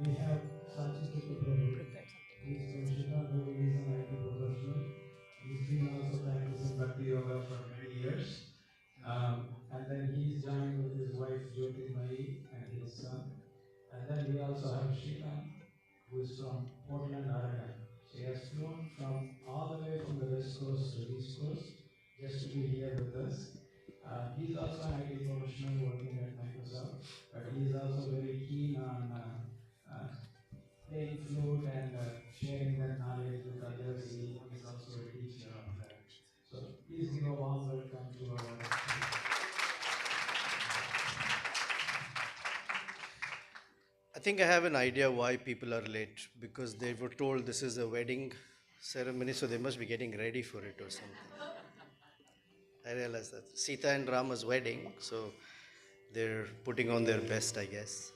We have Sachit Prabhu. He is from Chicago. He is an IT professional. He's been also practicing Bhakti Yoga for many years. And then he's joined with his wife Jyotirmayi and his son. And then we also have Sheetha, who is from Portland, Oregon. She has flown from all the way from the West Coast to the East Coast just to be here with us. He's also an IT professional working at Microsoft, but he is also very keen on playing flute and sharing that knowledge with others. He is also a teacher of that. So please give a warm welcome to our. I think I have an idea why people are late, because they were told this is a wedding ceremony, so they must be getting ready for it or something. I realize that Seetha and Rama's wedding, so they're putting on their best, I guess.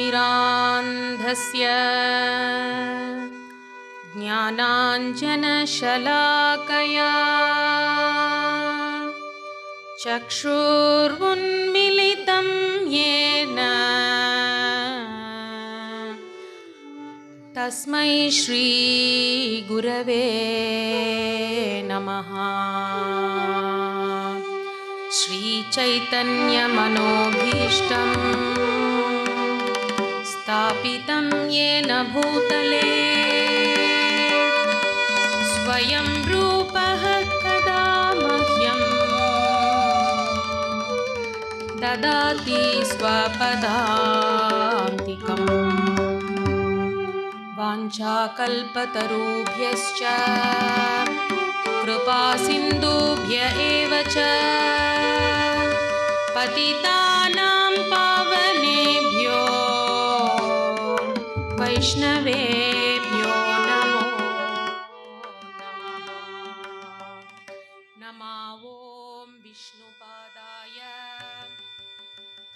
ज्ञानतिमिरान्धस्य ज्ञानाञ्जनशलाकया चक्षुर्उन्मिलितं येन तस्मै श्रीगुरवे नमः। श्रीचैतन्यमनोभीष्टं स्थापितं येन भूतले स्वयं रूपः कदा मह्यं ददाति स्वपदान्तिकम्। वाञ्छाकल्पतरुभ्यश्च कृपासिन्धुभ्य एव च पतितानां पावनेभ्यो वैष्णवेभ्यो नमो नमः। नमो ॐ विष्णुपादाय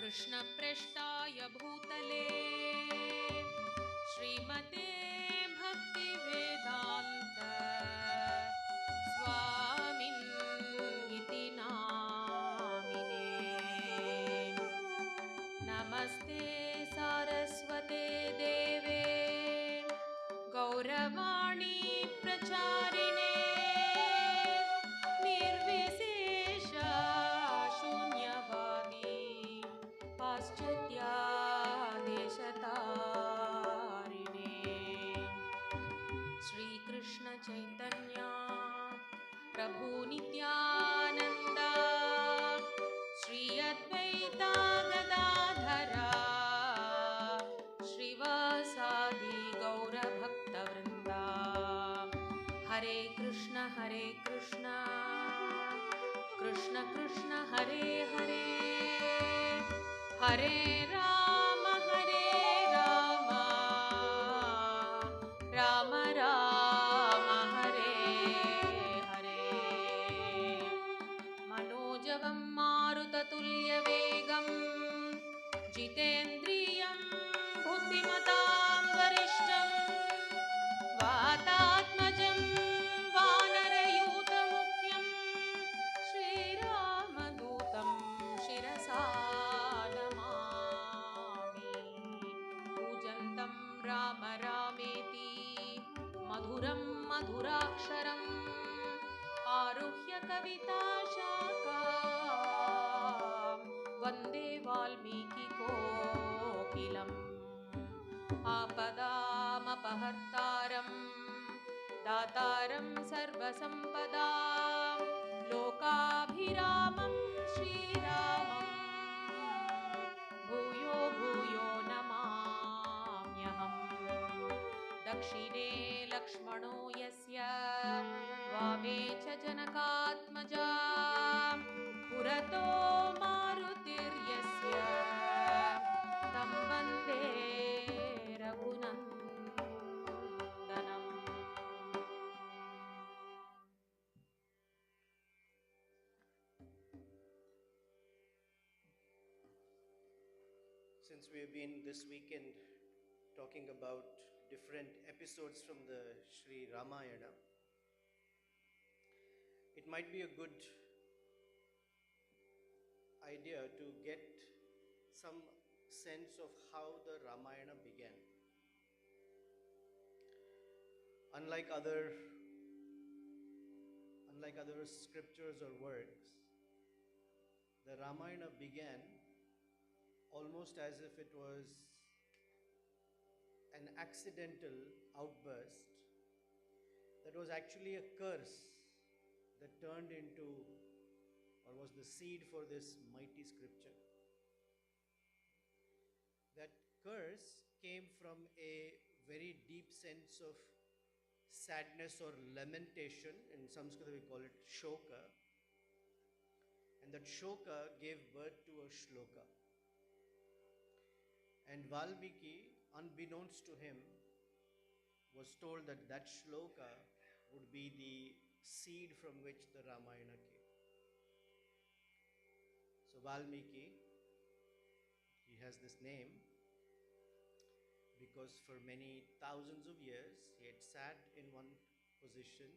कृष्णप्रेष्ठाय भूतले श्रीमते भक्तिवेदान्त स्वामिनिति नामिने। नमस्ते सारस्वते देवे गौरवाणी प्रचारिणे निर्विशेष शून्यवादी पाश्चात्यादेशतारिणे। श्रीकृष्ण चैतन्य प्रभु नित्यानंद श्री अद्वैता गदाधरा श्रीवासादि गौरभक्तवृंदा। हरे कृष्ण कृष्ण कृष्ण हरे हरे, हरे राम राम राम हरे हरे। मनोजवं मारुततुल्यवेगं जितेन्द्रियं बुद्धिमतां वरिष्ठं वातात्मजं वानरयूथमुख्यं श्रीरामदूतं शिरसा नमामि। पूजन्तं राम रामेति मधुरं मधुराक्षरम् आरुह्य कविताशाखां वन्दे वाल्मीकि कोकिलम्। आपदामपहर्तारं पापहर्तारं दातारं सर्वसम्पदां लोकाभिरामं श्रीरामं भूयो भूयो नमाम्यहम् दक्षिणे लक्ष्मणो यस्य वामे च जनकात्मजा पुरतो मारुतिर्यस्य तं वन्दे रघुनन्दनम्. Since we have been this weekend talking about different episodes from the Sri Ramayana, it might be a good idea to get some sense of how the Ramayana began. Unlike other scriptures or works, the Ramayana began almost as if it was an accidental outburst that was actually a curse that turned into or was the seed for this mighty scripture. That curse came from a very deep sense of sadness or lamentation. In Sanskrit we call it shoka. And that shoka gave birth to a shloka. And Valmiki, unbeknownst to him, was told that that shloka would be the seed from which the Ramayana came. So Valmiki, he has this name because for many thousands of years he had sat in one position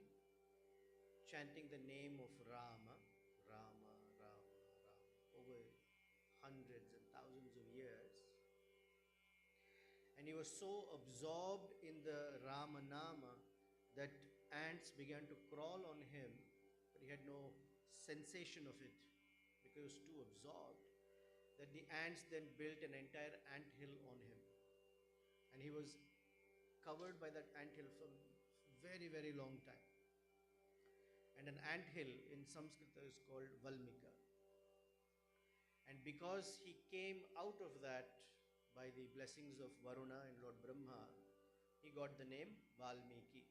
chanting the name of Rama, Rama, Rama, Rama, over hundreds and thousands of years. And he was so absorbed in the Ramanama that ants began to crawl on him, but he had no sensation of it because he was too absorbed, that the ants then built an entire ant hill on him. And he was covered by that ant hill for a very, very long time. And an ant hill in Sanskrit is called Valmika. And because he came out of that by the blessings of Varuna and Lord Brahma, he got the name Valmiki.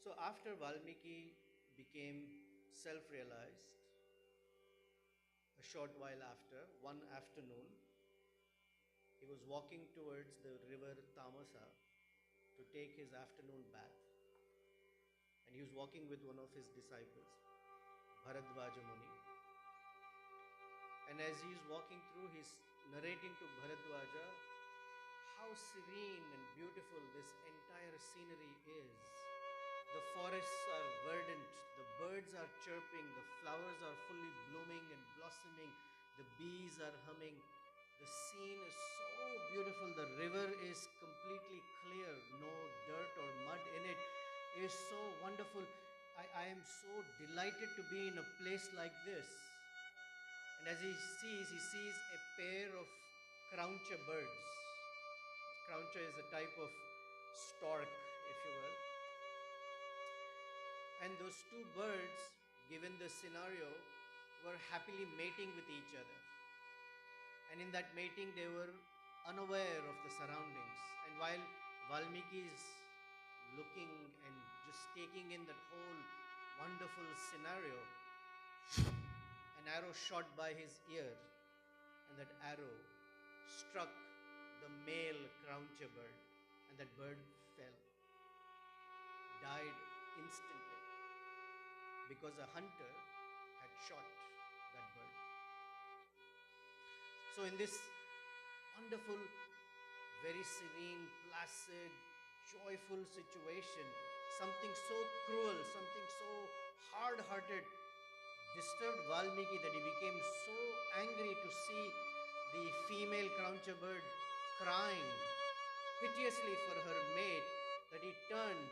So after Valmiki became self-realized, a short while after, one afternoon, he was walking towards the river Tamasa to take his afternoon bath. And he was walking with one of his disciples, Bharadvaja Muni. And as he is walking through, he is narrating to Bharadvaja how serene and beautiful this entire scenery is. The forests are verdant, the birds are chirping, the flowers are fully blooming and blossoming, the bees are humming. The scene is so beautiful, the river is completely clear, no dirt or mud in it. It is so wonderful. I am so delighted to be in a place like this. And as he sees a pair of crauncha birds. Crauncha is a type of stork, if you will. And those two birds, given the scenario, were happily mating with each other. And in that mating, they were unaware of the surroundings. And while Valmiki is looking and just taking in that whole wonderful scenario, an arrow shot by his ear, and that arrow struck the male crauncha bird, and that bird fell, died instantly, because a hunter had shot that bird. So in this wonderful, very serene, placid, joyful situation, something so cruel, something so hard-hearted disturbed Valmiki that he became so angry to see the female crauncha bird crying piteously for her mate that he turned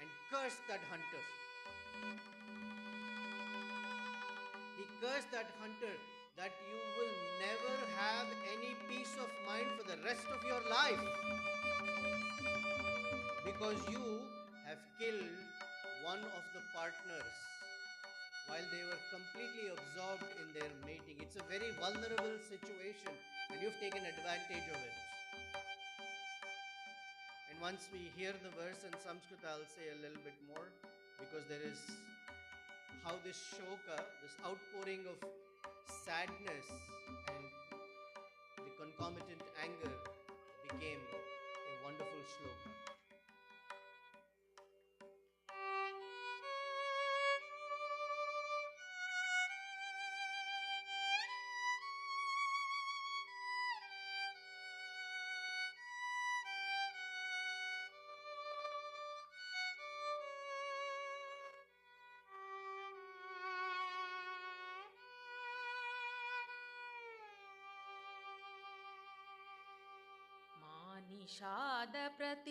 and cursed that hunter. He cursed that hunter that you will never have any peace of mind for the rest of life, because you have killed one of the partners while they were completely absorbed in their mating. It's a very vulnerable situation and you've taken advantage of it. And once we hear the verse in Sanskrit, I'll say a little bit more, because there is how this shoka, this outpouring of sadness and the concomitant anger became a wonderful shloka.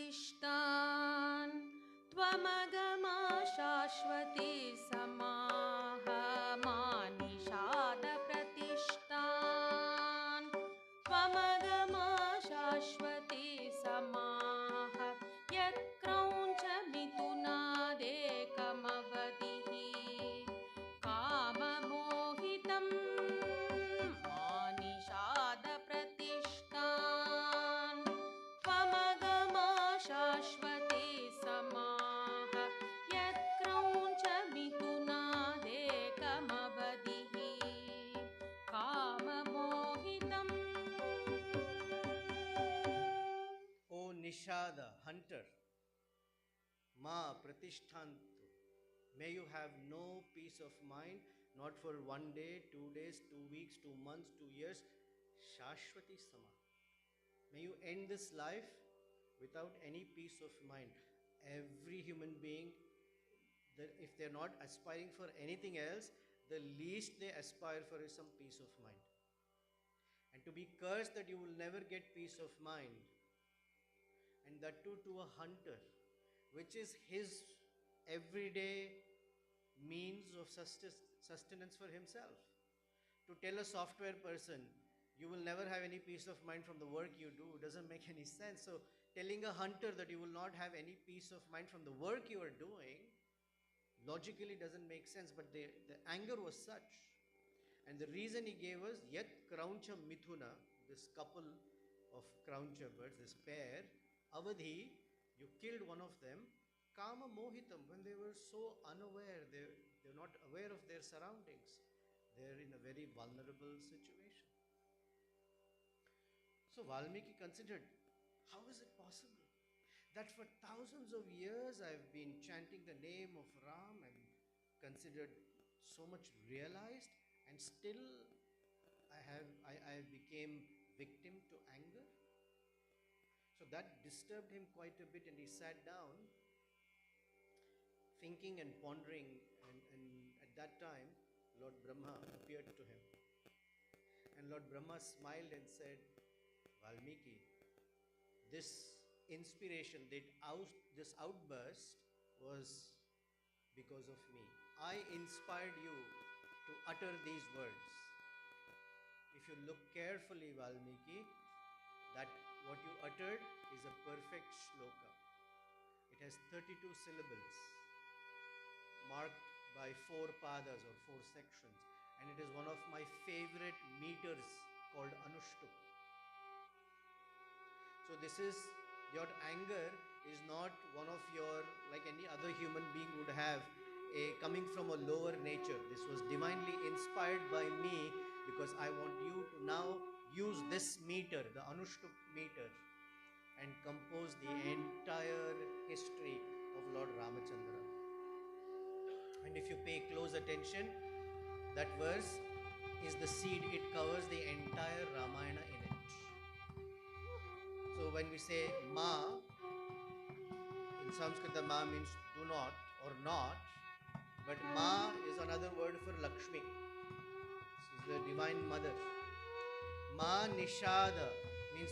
निषादप्रतिष्ठान् त्वमगमा शाश्वती समाः मा निषादप्रतिष्ठान् त्वमगमा शाश्वती समाः यत्क्रौञ्च मिथुनादेकमवधिः काममोहितम् मा निषादप्रतिष्ठान् त्वमगमा शाश्वती समाः यत्क्रौञ्च मिथुनादेकमवधिः काममोहितम्. O Nishada, hunter, Ma Pratishtantu, may you have no peace of mind, not for 1 day, 2 days, 2 weeks, 2 months, 2 years. Shashwati Sama. May you end this life without any peace of mind. Every human being, if they're not aspiring for anything else, the least they aspire for is some peace of mind. And to be cursed that you will never get peace of mind, and that too to a hunter, which is his everyday means of sustenance for himself. To tell a software person, you will never have any peace of mind from the work you do, doesn't make any sense. So telling a hunter that you will not have any peace of mind from the work you are doing, logically doesn't make sense, but the anger was such. And the reason he gave us, Yat Krauncha Mithuna, this couple of Krauncha birds, this pair, Avadhi, you killed one of them, Kama Mohitam, when they were so unaware, they're not aware of their surroundings. They're in a very vulnerable situation. So Valmiki considered, how is it possible that for thousands of years I've been chanting the name of Ram and considered so much realized, and still I became victim to anger? So that disturbed him quite a bit, and he sat down thinking and pondering, and at that time Lord Brahma appeared to him. And Lord Brahma smiled and said, Valmiki, this inspiration, this outburst was because of me. I inspired you to utter these words. If you look carefully, Valmiki, that what you uttered is a perfect shloka. It has 32 syllables marked by 4 padas or 4 sections, and it is one of my favorite meters called Anushtup. So this is, your anger is not one of your, like any other human being would have, coming from a lower nature. This was divinely inspired by me, because I want you to now use this meter, the Anushtup meter, and compose the entire history of Lord Ramachandra. And if you pay close attention, that verse is the seed, it covers the entire Ramayana in it. So when we say Ma, in Sanskrit Ma means do not or not, but Ma is another word for Lakshmi. She is the divine mother. Ma Nishada means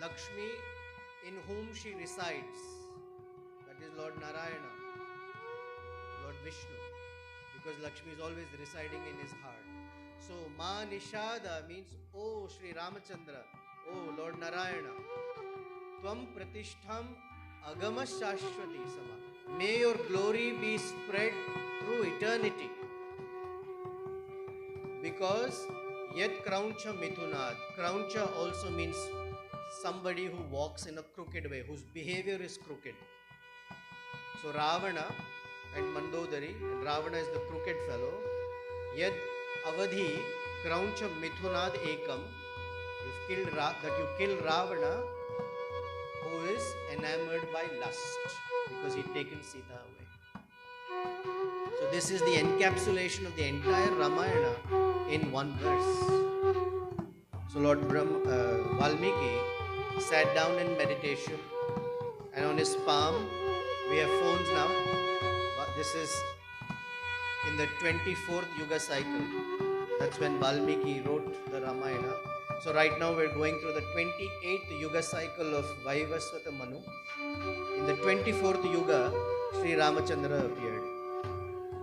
Lakshmi in whom she resides. That is Lord Narayana, Lord Vishnu, because Lakshmi is always residing in his heart. So Ma Nishada means, oh Sri Ramachandra, oh Lord Narayana, Tvam Pratishtham Agama Shashwati Sama. May your glory be spread through eternity. Because Yet Krauncha Mithunad. Krauncha also means somebody who walks in a crooked way, whose behavior is crooked. So Ravana and Mandodari, and Ravana is the crooked fellow. Yet Avadhi Krauncha Mithunad Ekam. You kill Ravana, who is enamored by lust, because he'd taken Seetha away. So this is the encapsulation of the entire Ramayana in one verse. So Lord Valmiki sat down in meditation, and on his palm, we have phones now. This is in the 24th Yuga cycle. That's when Valmiki wrote the Ramayana. So right now we're going through the 28th Yuga cycle of Vaivaswata Manu. In the 24th Yuga, Sri Ramachandra appeared.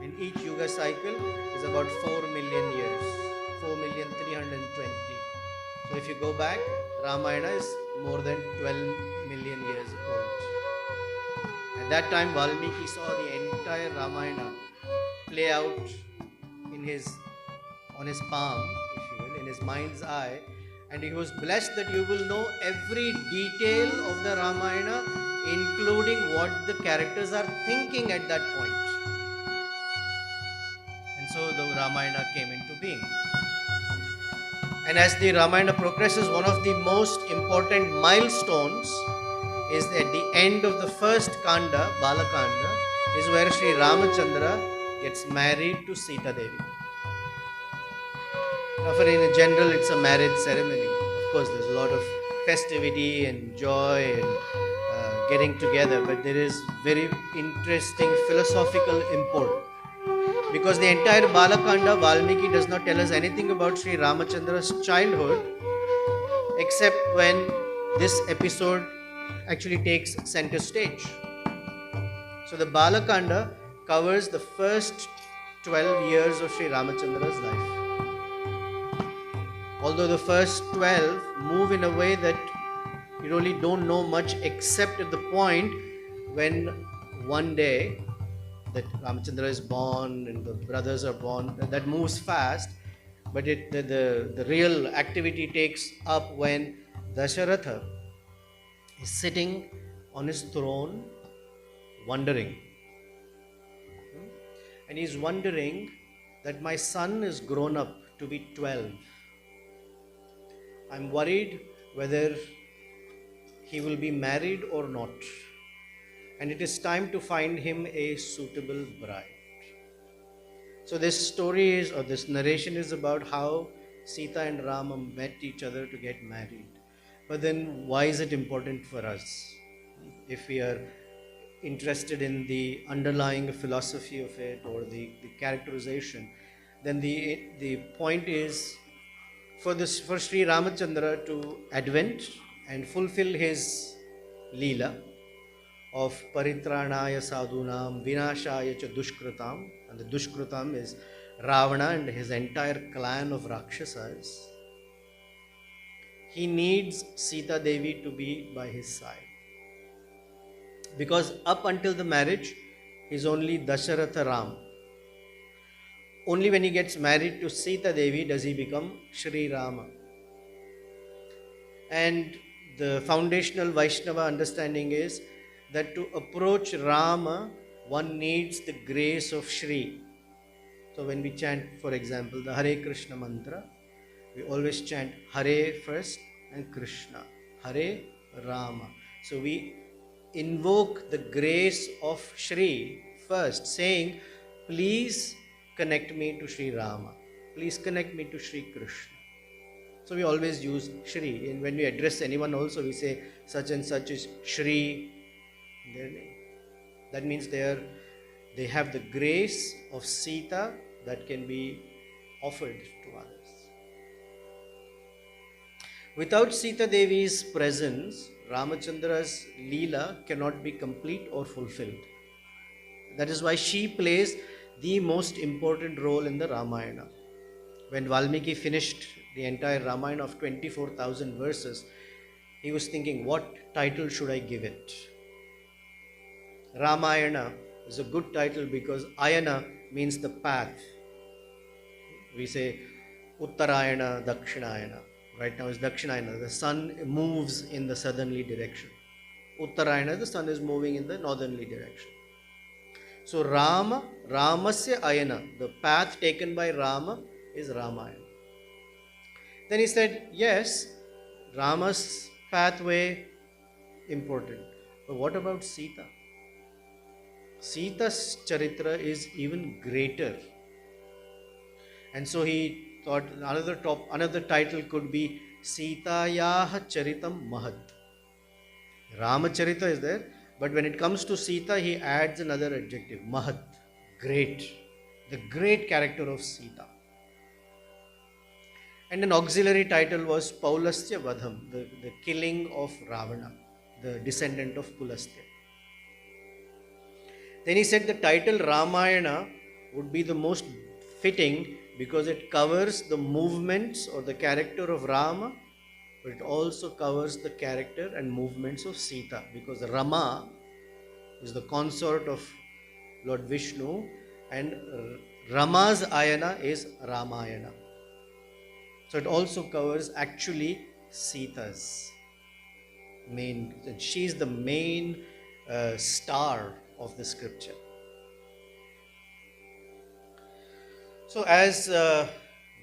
And each Yuga cycle is about 4 million years, 4,320,000. So if you go back, Ramayana is more than 12 million years old. At that time, Valmiki saw the entire Ramayana play out on his palm, if you will, in his mind's eye, and he was blessed that you will know every detail of the Ramayana, including what the characters are thinking at that point. And so the Ramayana came into being. And as the Ramayana progresses, one of the most important milestones is at the end of the first Kanda, Balakanda, is where Sri Ramachandra gets married to Seetha Devi. Now, in general, it's a marriage ceremony. Of course, there's a lot of festivity and joy and getting together, but there is very interesting philosophical import. Because the entire Balakanda, Valmiki does not tell us anything about Sri Ramachandra's childhood, except when this episode actually takes center stage. So the Balakanda covers the first 12 years of Sri Ramachandra's life. Although the first 12 move in a way that you really don't know much, except at the point when one day that Ramachandra is born and the brothers are born. That moves fast, but the real activity takes up when Dasharatha is sitting on his throne wondering. And he's wondering that my son is grown up to be 12. I'm worried whether he will be married or not. And it is time to find him a suitable bride. So this story is, or this narration is about how Seetha and Rama met each other to get married. But then why is it important for us? If we are interested in the underlying philosophy of it or the characterization, then the point is for Sri Ramachandra to advent and fulfill his Leela of Paritranaya Sadhunam Vinashaya Cha Dushkritam, and the Dushkritam is Ravana and his entire clan of Rakshasas. He needs Seetha Devi to be by his side. Because up until the marriage, he's only Dasharatha Ram. Only when he gets married to Seetha Devi does he become Sri Rama. And the foundational Vaishnava understanding is that to approach Rama, one needs the grace of Shri. So when we chant, for example, the Hare Krishna mantra, we always chant Hare first and Krishna. Hare Rama. So we invoke the grace of Shri first, saying, please connect me to Sri Rama. Please connect me to Sri Krishna. So we always use Shri. And when we address anyone also, we say such and such is Shri, their name. That means they have the grace of Seetha that can be offered to others. Without Seetha Devi's presence, Ramachandra's Leela cannot be complete or fulfilled. That is why she plays the most important role in the Ramayana. When Valmiki finished the entire Ramayana of 24,000 verses, he was thinking, what title should I give it? Ramayana is a good title because Ayana means the path. We say Uttarayana, Dakshinayana. Right now is Dakshinayana. The sun moves in the southerly direction. Uttarayana, the sun is moving in the northerly direction. So Rama, Ramasya Ayana, the path taken by Rama is Ramayana. Then he said, yes, Rama's pathway important. But what about Seetha? Seetha's charitra is even greater. And so he thought another title could be Sitayaha Charitam Mahat. Ramacharita is there, but when it comes to Seetha, he adds another adjective, Mahat, great, the great character of Seetha. And an auxiliary title was Paulasya Vadham, the killing of Ravana, the descendant of Pulastya. Then he said the title Ramayana would be the most fitting because it covers the movements or the character of Rama, but it also covers the character and movements of Seetha, because Rama is the consort of Lord Vishnu and Rama's Ayana is Ramayana. So it also covers actually Seetha's main, she is the main star of the scripture. So as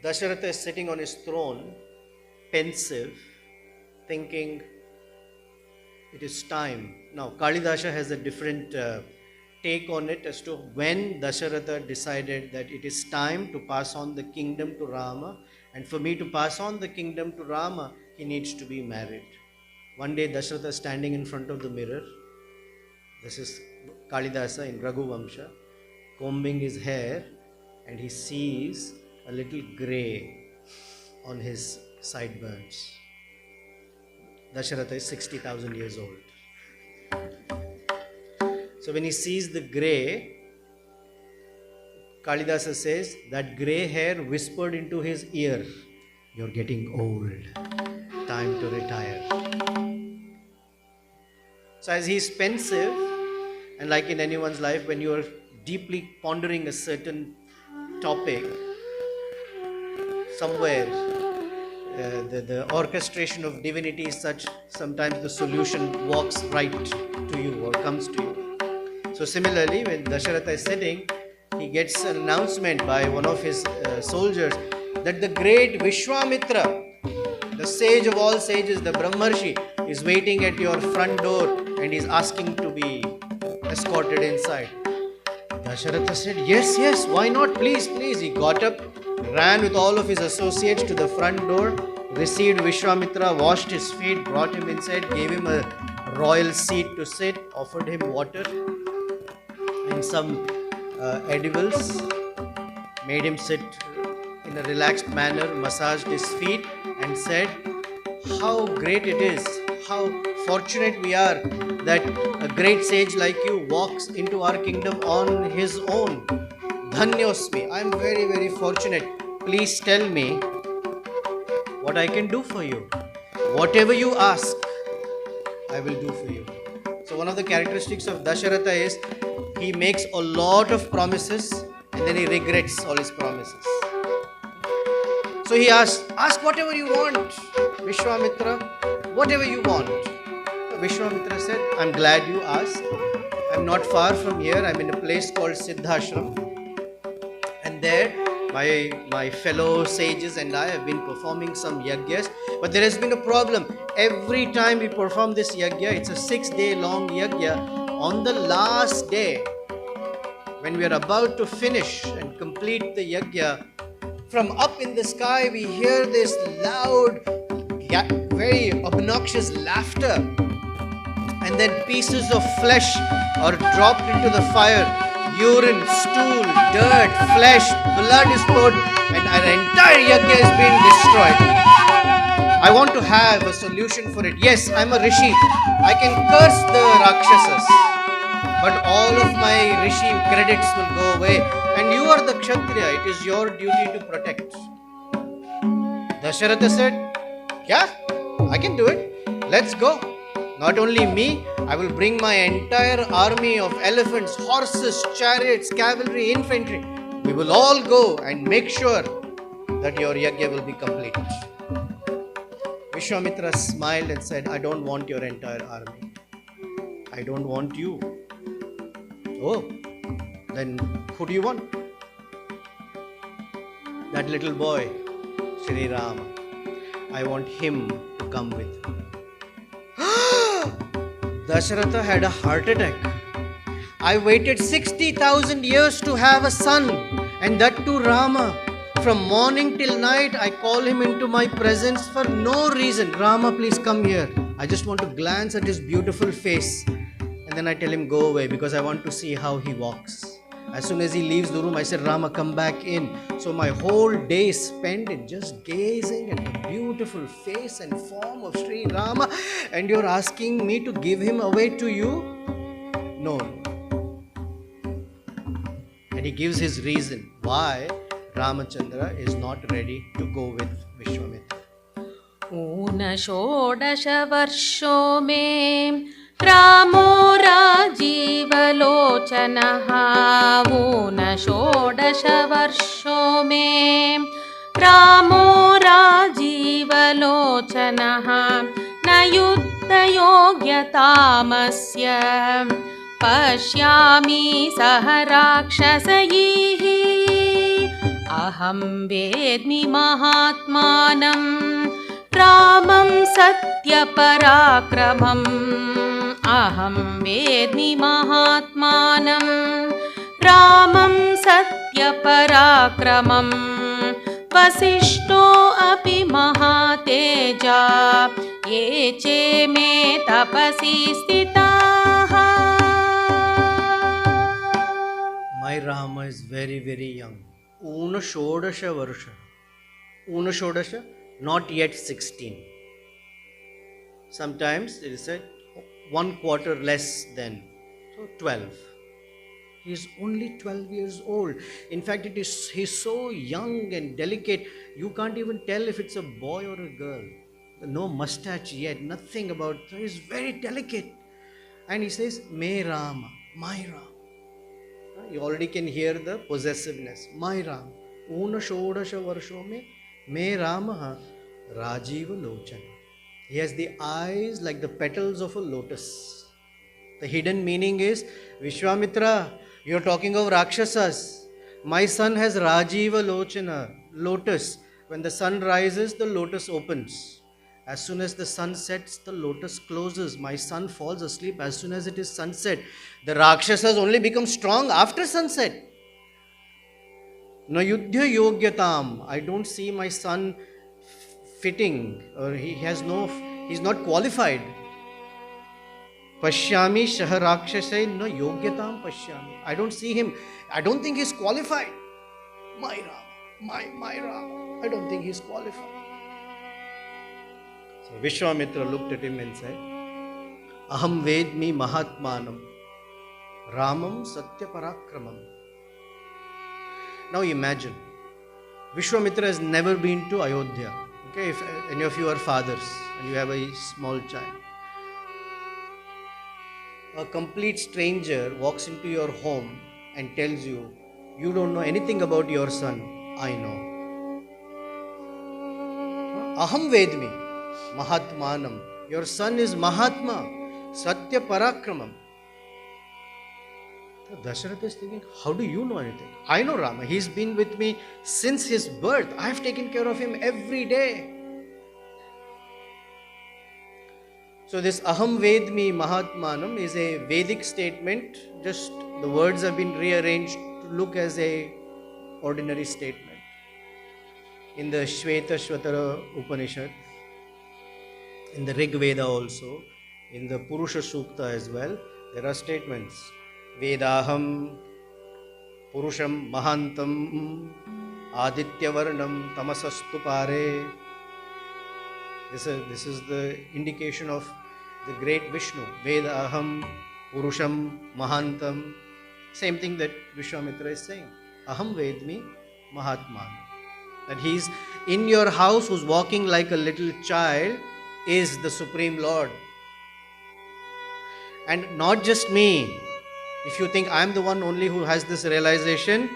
Dasharatha is sitting on his throne, pensive, thinking it is time. Now Kalidasa has a different take on it as to when Dasharatha decided that it is time to pass on the kingdom to Rama, and for me to pass on the kingdom to Rama, he needs to be married. One day Dasharatha standing in front of the mirror, this is Kalidasa in Raghu Vamsha, combing his hair, and he sees a little grey on his sideburns. Dasharatha is 60,000 years old. So when he sees the grey, Kalidasa says that grey hair whispered into his ear, "You're getting old, time to retire." So as he's pensive, and like in anyone's life, when you are deeply pondering a certain topic, somewhere the orchestration of divinity is such, sometimes the solution walks right to you or comes to you. So similarly, when Dasharatha is sitting, he gets an announcement by one of his soldiers that the great Vishwamitra, the sage of all sages, the Brahmarshi, is waiting at your front door and is asking to be escorted inside. Dasharatha said, yes, why not? Please. He got up, ran with all of his associates to the front door, received Vishwamitra, washed his feet, brought him inside, gave him a royal seat to sit, offered him water and some edibles, made him sit in a relaxed manner, massaged his feet and said, how great it is, how fortunate we are that a great sage like you walks into our kingdom on his own. Dhanyosmi, I am very, very fortunate. Please tell me what I can do for you. Whatever you ask, I will do for you. So one of the characteristics of Dasharatha is he makes a lot of promises and then he regrets all his promises. So he ask whatever you want, Vishwamitra, whatever you want. So Vishwamitra said, I'm glad you asked. I'm not far from here. I'm in a place called Siddhashram. And there, my fellow sages and I have been performing some yagyas. But there has been a problem. Every time we perform this yagya, it's a 6-day long yagya. On the last day, when we are about to finish and complete the yagya, from up in the sky we hear this loud, very obnoxious laughter, and then pieces of flesh are dropped into the fire. Urine, stool, dirt, flesh, blood is poured, and our entire yagya is being destroyed. I want to have a solution for it. Yes, I'm a rishi. I can curse the Rakshasas, but all of my rishi credits will go away. And you are the Kshatriya. It is your duty to protect. Dasharatha said, yeah, I can do it. Let's go. Not only me, I will bring my entire army of elephants, horses, chariots, cavalry, infantry. We will all go and make sure that your yajna will be complete. Vishwamitra smiled and said, I don't want your entire army. I don't want you. Oh, then who do you want? That little boy, Shri Rama. I want him to come with me. Dasharatha had a heart attack. I waited 60,000 years to have a son, and that too Rama. From morning till night, I call him into my presence for no reason. Rama, please come here. I just want to glance at his beautiful face. And then I tell him, go away, because I want to see how he walks. As soon as he leaves the room, I said, Rama, come back in. So my whole day spent in just gazing at the beautiful face and form of Sri Rama. And you're asking me to give him away to you? No. And he gives his reason why Ramachandra is not ready to go with Vishwamitra. ऊनषोडशवर्षो मे रामो राजीवलोचनः ऊनषोडशवर्षो मे रामो राजीवलोचनः न युद्धयोग्यतामस्य पश्यामि सह राक्षसैः अहं वेद्मि महात्मानं रामं सत्यपराक्रमम् अहं वेद्मि महात्मानं रामं सत्यपराक्रमम् वसिष्ठो अपि महातेजा ये चे मे तपसि स्थिताः. My Rama is very, very young. Unashodasha Varsha. Unashodasha, not yet 16. Sometimes it is said 1 quarter less than. So 12. He is only 12 years old. In fact, he's so young and delicate, you can't even tell if it's a boy or a girl. No mustache yet, nothing about. So he's very delicate. And he says, Me Rama, my Rama. You already can hear the possessiveness. My Rama. Unashodasha Varsho me Rama Rajiva Lochana. He has the eyes like the petals of a lotus. The hidden meaning is, Vishwamitra, you're talking of Rakshasas. My son has Rajiva Lochana, lotus. When the sun rises, the lotus opens. As soon as the sun sets, the lotus closes. My son falls asleep as soon as it is sunset. The Rakshasas only become strong after sunset. Na yuddha yogyatam. I don't see my son fitting, or he's not qualified. Pashyami shah rakshasai na yogyatam pashyami. I don't see him. I don't think he's qualified. My Rama, my Rama. I don't think he's qualified. So Vishwamitra looked at him and said, Aham vedmi mahatmanam Ramam satya parakramam. Now imagine, Vishwamitra has never been to Ayodhya. Okay, if any of you are fathers and you have a small child, a complete stranger walks into your home and tells you, you don't know anything about your son, I know. Aham vedmi Mahatmanam. Your son is Mahatma, Satya Parakramam. Dasharatha is thinking, how do you know anything? I know Rama. He's been with me since his birth. I've taken care of him every day. So this Aham Vedmi Mahatmanam is a Vedic statement. Just the words have been rearranged to look as a ordinary statement. In the Shveta Shvatara Upanishad, in the Rig Veda also, in the Purusha Sukta as well, there are statements. Vedaham Purusham Mahantam Aditya Varnam Tamasastu Pare. This is the indication of the great Vishnu. Vedaham Purusham Mahantam. Same thing that Vishwamitra is saying. Aham Vedmi Mahatman. That he's in your house who's walking like a little child, is the Supreme Lord. And not just me. If you think I'm the one only who has this realization,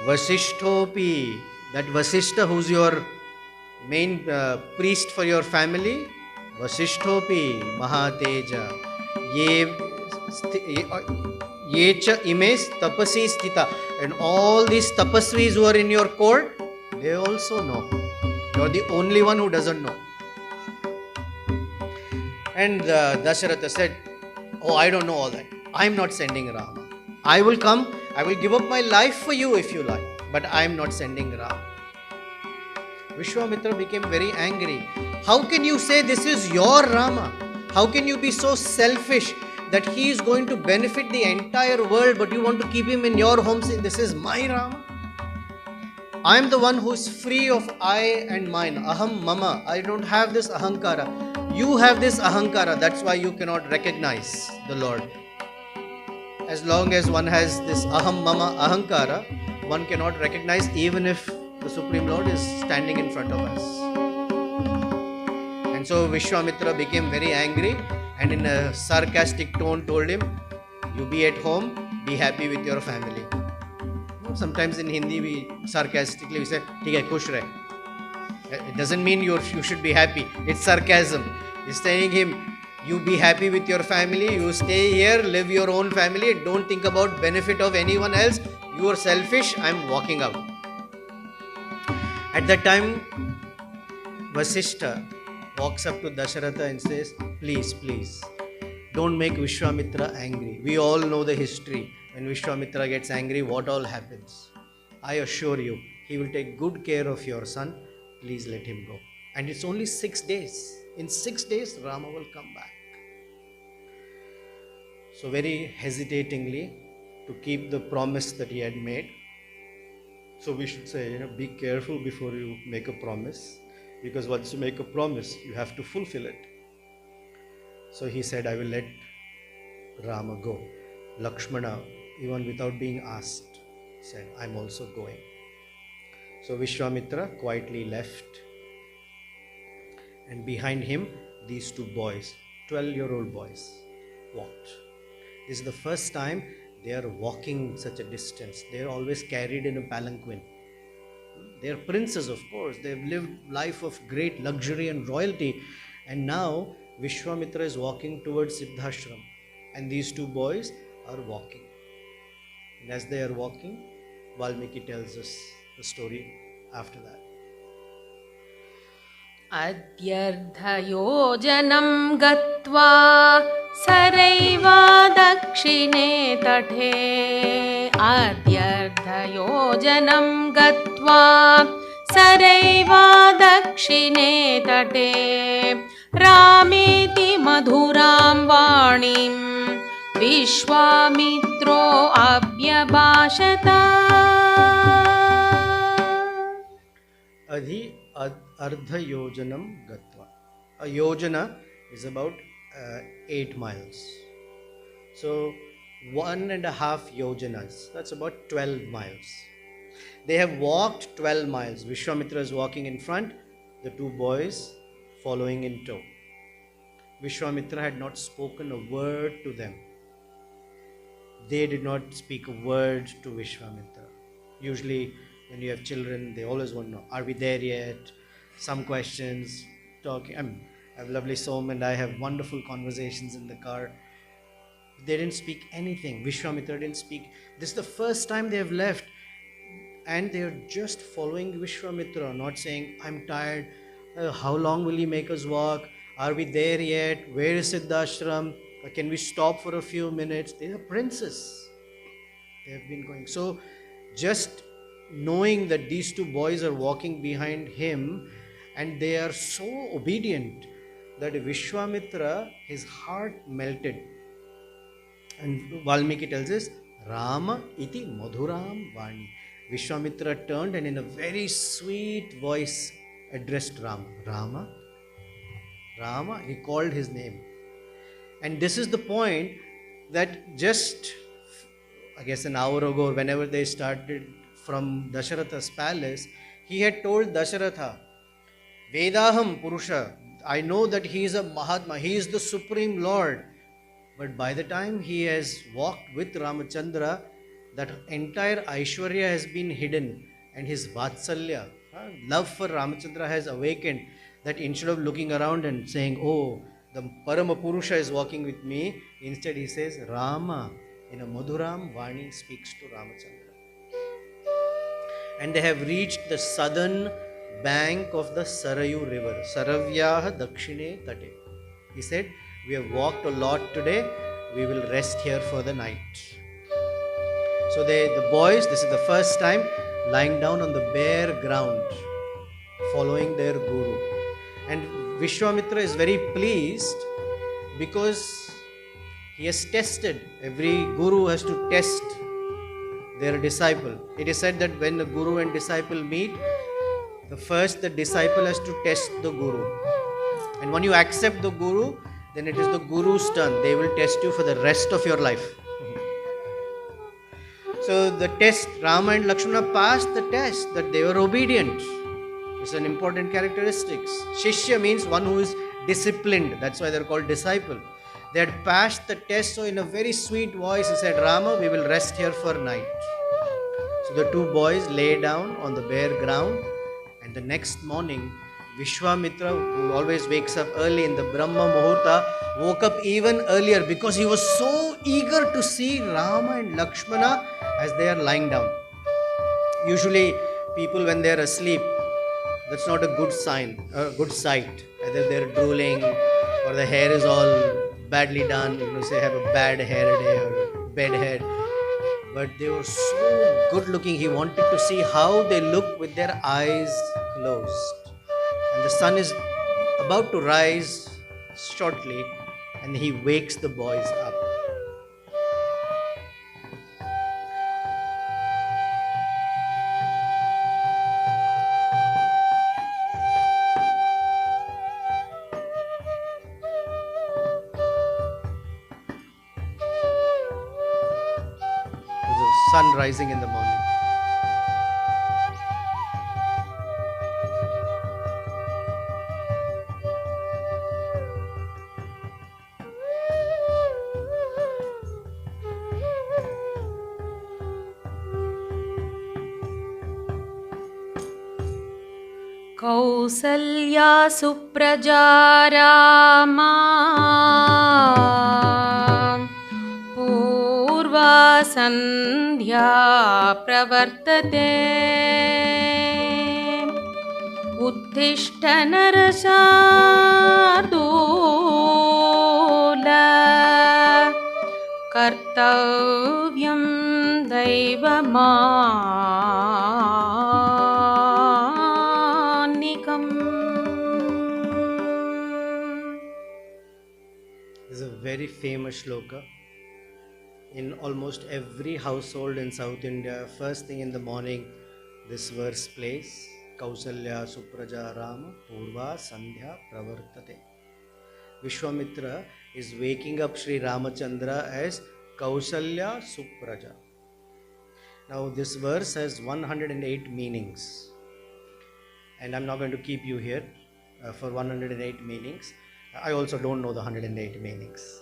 Vasishthopi, that Vasishta who's your main priest for your family, Vasishthopi Mahateja, ye Yecha imes tapasi stita, and all these tapasvis who are in your court, they also know. You're the only one who doesn't know. And Dasharatha said, oh, I don't know all that. I'm not sending Rama. I will come, I will give up my life for you if you like, but I'm not sending Rama. Vishwamitra became very angry. How can you say this is your Rama? How can you be so selfish that he is going to benefit the entire world, but you want to keep him in your home saying this is my Rama? I am the one who is free of I and mine. Aham mama. I don't have this ahankara. You have this ahankara. That's why you cannot recognize the Lord. As long as one has this aham mama ahankara, one cannot recognize even if the Supreme Lord is standing in front of us. And so Vishwamitra became very angry and in a sarcastic tone told him, you be at home, be happy with your family. Sometimes in Hindi we sarcastically say, "Theek hai, khush rahe." It doesn't mean you should be happy. It's sarcasm. He's telling him, you be happy with your family, you stay here, live your own family, don't think about benefit of anyone else. You are selfish, I'm walking out. At that time, Vasishta walks up to Dasharatha and says, please, don't make Vishwamitra angry. We all know the history. When Vishwamitra gets angry, what all happens? I assure you, he will take good care of your son. Please let him go. And it's only 6 days. In 6 days, Rama will come back. So very hesitatingly, to keep the promise that he had made. So we should say, be careful before you make a promise. Because once you make a promise, you have to fulfill it. So he said, I will let Rama go. Lakshmana, even without being asked, said, I'm also going. So Vishwamitra quietly left. And behind him, these 2 boys, 12-year-old boys, walked. This is the first time they are walking such a distance. They are always carried in a palanquin. They are princes, of course. They have lived life of great luxury and royalty. And now Vishwamitra is walking towards Siddhashram. And these 2 boys are walking. And as they are walking, Valmiki tells us the story after that. अद्यर्धयोजनं गत्वा सरैवा दक्षिणे तटे अद्यर्धयोजनं गत्वा सरैवा दक्षिणे तटे रामेति मधुरां वाणीं विश्वामित्रो अभ्यभाषत Ardha yojanam gatva. A yojana is about 8 miles. So 1.5 yojanas, that's about 12 miles. They have walked 12 miles. Vishwamitra is walking in front, the 2 boys following in tow. Vishwamitra had not spoken a word to them. They did not speak a word to Vishwamitra. Usually when you have children, they always want to know, are we there yet? Some questions, talking. I have lovely Som and I have wonderful conversations in the car. They didn't speak anything. Vishwamitra didn't speak. This is the first time they have left. And they are just following Vishwamitra, not saying, I'm tired. How long will he make us walk? Are we there yet? Where is Siddhashram? Can we stop for a few minutes? They are princes. They have been going. So just knowing that these 2 boys are walking behind him and they are so obedient that Vishwamitra, his heart melted. And Valmiki tells us, Rama iti madhuram vani. Vishwamitra turned and in a very sweet voice addressed Rama. Rama, Rama, he called his name. And this is the point that just, I guess an hour ago, whenever they started from Dasharatha's palace, he had told Dasharatha, Vedaham Purusha, I know that he is a Mahatma, he is the Supreme Lord. But by the time he has walked with Ramachandra, that entire Aishwarya has been hidden, and his Vatsalya, love for Ramachandra has awakened, that instead of looking around and saying, oh, the Parama Purusha is walking with me, instead he says, Rama, in a Madhuram Vani speaks to Ramachandra. And they have reached the southern bank of the Sarayu river, Saravyaha Dakshine Tate. He said, we have walked a lot today, we will rest here for the night. So the boys, this is the first time, lying down on the bare ground, following their guru. And Vishwamitra is very pleased because he has tested. Every guru has to test their disciple. It is said that when the guru and disciple meet, the disciple has to test the guru. And when you accept the guru, then it is the guru's turn. They will test you for the rest of your life. So the test, Rama and Lakshmana passed the test, that they were obedient. It's an important characteristic. Shishya means one who is disciplined. That's why they're called disciple. They had passed the test, so in a very sweet voice he said, Rama, we will rest here for night. So the two boys lay down on the bare ground, and the next morning, Vishwamitra, who always wakes up early in the Brahma Muhurta, woke up even earlier because he was so eager to see Rama and Lakshmana as they are lying down. Usually people when they are asleep, that's not a good sign, a good sight. Either they are drooling or the hair is all badly done, say have a bad hair day or bed head. But they were so good looking, he wanted to see how they look with their eyes closed. And the sun is about to rise shortly, and he wakes the boys up. There's the sun rising in the morning. Kausalya Supraja Rama पूर्वा सन्ध्या प्रवर्तते उत्तिष्ठ नरशार्दूल कर्तव्यं दैवमान्निकम्. This is a very famous shloka. In almost every household in South India, first thing in the morning, this verse plays. Kausalya Supraja Rama Purva Sandhya Pravartate. Vishwamitra is waking up Sri Ramachandra as Kausalya Supraja. Now this verse has 108 meanings. And I'm not going to keep you here for 108 meanings. I also don't know the 108 meanings.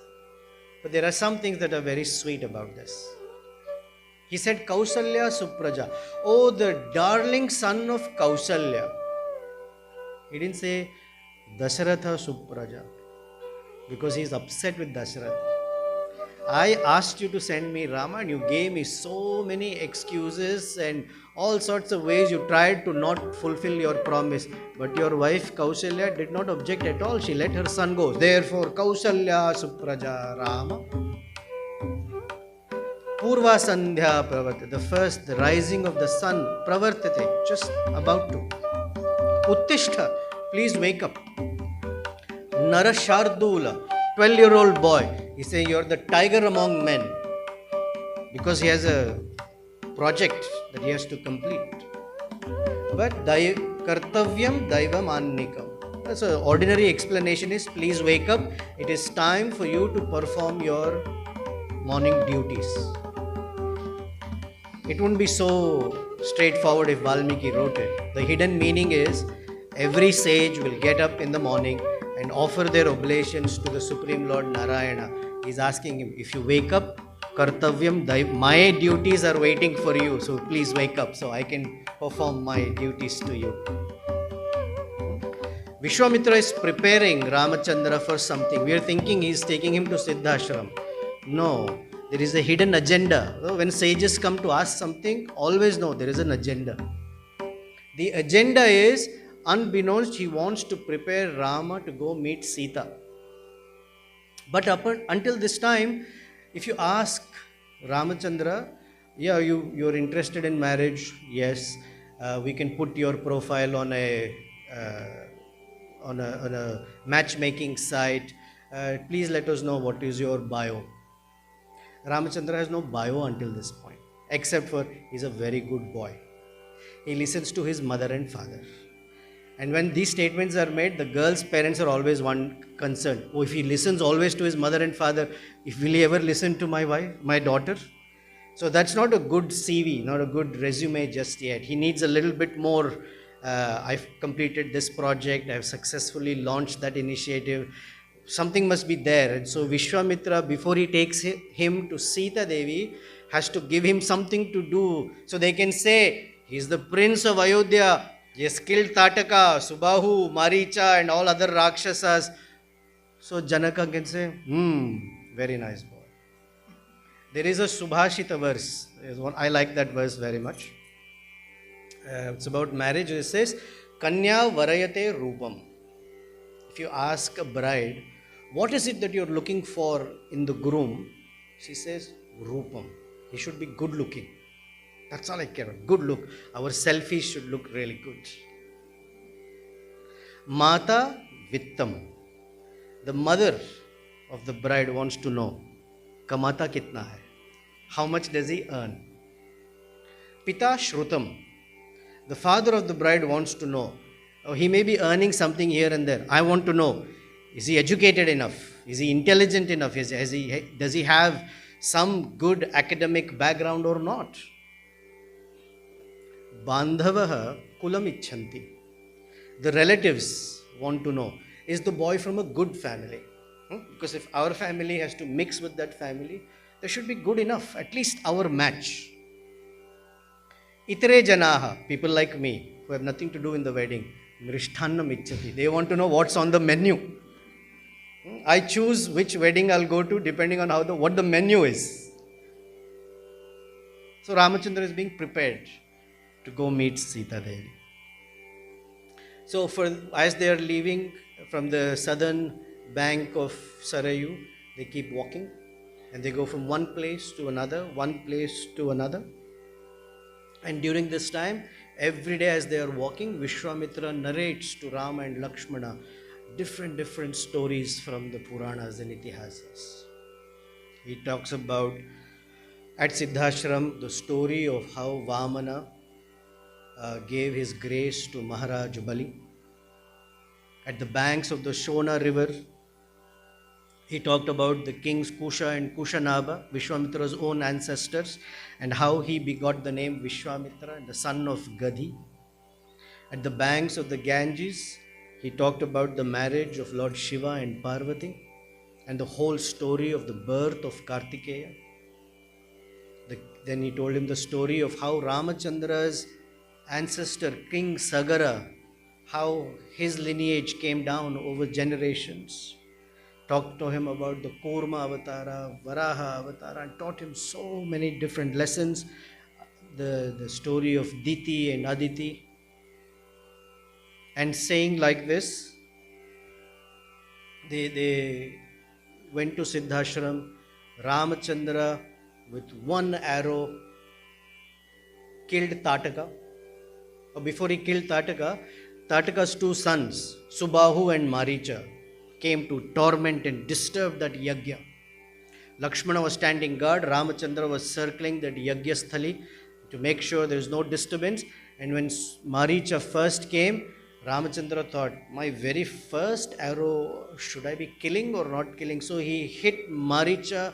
But there are some things that are very sweet about this. He said Kausalya Supraja. Oh, the darling son of Kausalya. He didn't say Dasharatha Supraja, because he is upset with Dasharatha. I asked you to send me Rama and you gave me so many excuses and all sorts of ways you tried to not fulfill your promise. But your wife Kausalya did not object at all. She let her son go. Therefore, Kausalya Supraja Rama. Purva Sandhya Pravartate. The rising of the sun. Pravartate. Just about to. Uttishta. Please wake up. Nara Shardula. 12-year-old boy. He says, you're the tiger among men. Because he has a project that he has to complete. But Kartavyam Daivam Annikam. That's an ordinary explanation is, please wake up. It is time for you to perform your morning duties. It wouldn't be so straightforward if Valmiki wrote it. The hidden meaning is, every sage will get up in the morning and offer their oblations to the Supreme Lord Narayana. He's asking him, if you wake up, Kartavyam, my duties are waiting for you. So please wake up so I can perform my duties to you. Vishwamitra is preparing Ramachandra for something. We are thinking he is taking him to Siddhashram. No, there is a hidden agenda. When sages come to ask something, always know there is an agenda. The agenda is, unbeknownst, he wants to prepare Rama to go meet Seetha. But until this time, if you ask Ramachandra, yeah, you're interested in marriage, yes, we can put your profile on a matchmaking site. Please let us know what is your bio. Ramachandra has no bio until this point, except for he's a very good boy. He listens to his mother and father. And when these statements are made, the girl's parents are always one concern. Oh, if he listens always to his mother and father, will he ever listen to my wife, my daughter? So that's not a good CV, not a good resume just yet. He needs a little bit more. I've completed this project. I've successfully launched that initiative. Something must be there. And so Vishwamitra, before he takes him to Seetha Devi, has to give him something to do. So they can say, he's the prince of Ayodhya. He has killed Tataka, Subahu, Maricha and all other Rakshasas. So Janaka can say, very nice boy. There is a Subhashita verse. I like that verse very much. It's about marriage. It says, Kanya varayate rupam. If you ask a bride, what is it that you're looking for in the groom? She says, rupam. He should be good looking. That's all I care about. Good look. Our selfies should look really good. Mata Vittam. The mother of the bride wants to know, Kamata kitna hai? How much does he earn? Pita Shrutam. The father of the bride wants to know. Oh, he may be earning something here and there. I want to know, is he educated enough? Is he intelligent enough? Does he have some good academic background or not? Bandhavaha kulam icchanti. The relatives want to know, is the boy from a good family? Because if our family has to mix with that family, there should be good enough, at least our match. Itare janaha, people like me, who have nothing to do in the wedding, mrishtannam ichchati. They want to know what's on the menu. I choose which wedding I'll go to depending on what the menu is. So Ramachandra is being prepared to go meet Seetha Devi. So as they are leaving from the southern bank of Sarayu, they keep walking and they go from one place to another. And during this time, every day as they are walking, Vishwamitra narrates to Rama and Lakshmana different stories from the Puranas and Itihasas. He talks about, at Siddhashram, the story of how Vamana gave his grace to Maharaj Bali. At the banks of the Shona river, he talked about the kings Kusha and Kushanaba, Vishwamitra's own ancestors, and how he begot the name Vishwamitra and the son of Gadhi. At the banks of the Ganges, he talked about the marriage of Lord Shiva and Parvati and the whole story of the birth of Kartikeya. Then he told him the story of how Ramachandra's ancestor, King Sagara, how his lineage came down over generations. Talked to him about the Kurma Avatara, Varaha Avatara, and taught him so many different lessons. The story of Diti and Aditi. And saying like this, they went to Siddhashram. Ramachandra, with one arrow, killed Tataka. But before he killed Tataka, Tataka's two sons, Subahu and Maricha, came to torment and disturb that yagya. Lakshmana was standing guard. Ramachandra was circling that yagya sthali to make sure there is no disturbance. And when Maricha first came, Ramachandra thought, my very first arrow, should I be killing or not killing? So he hit Maricha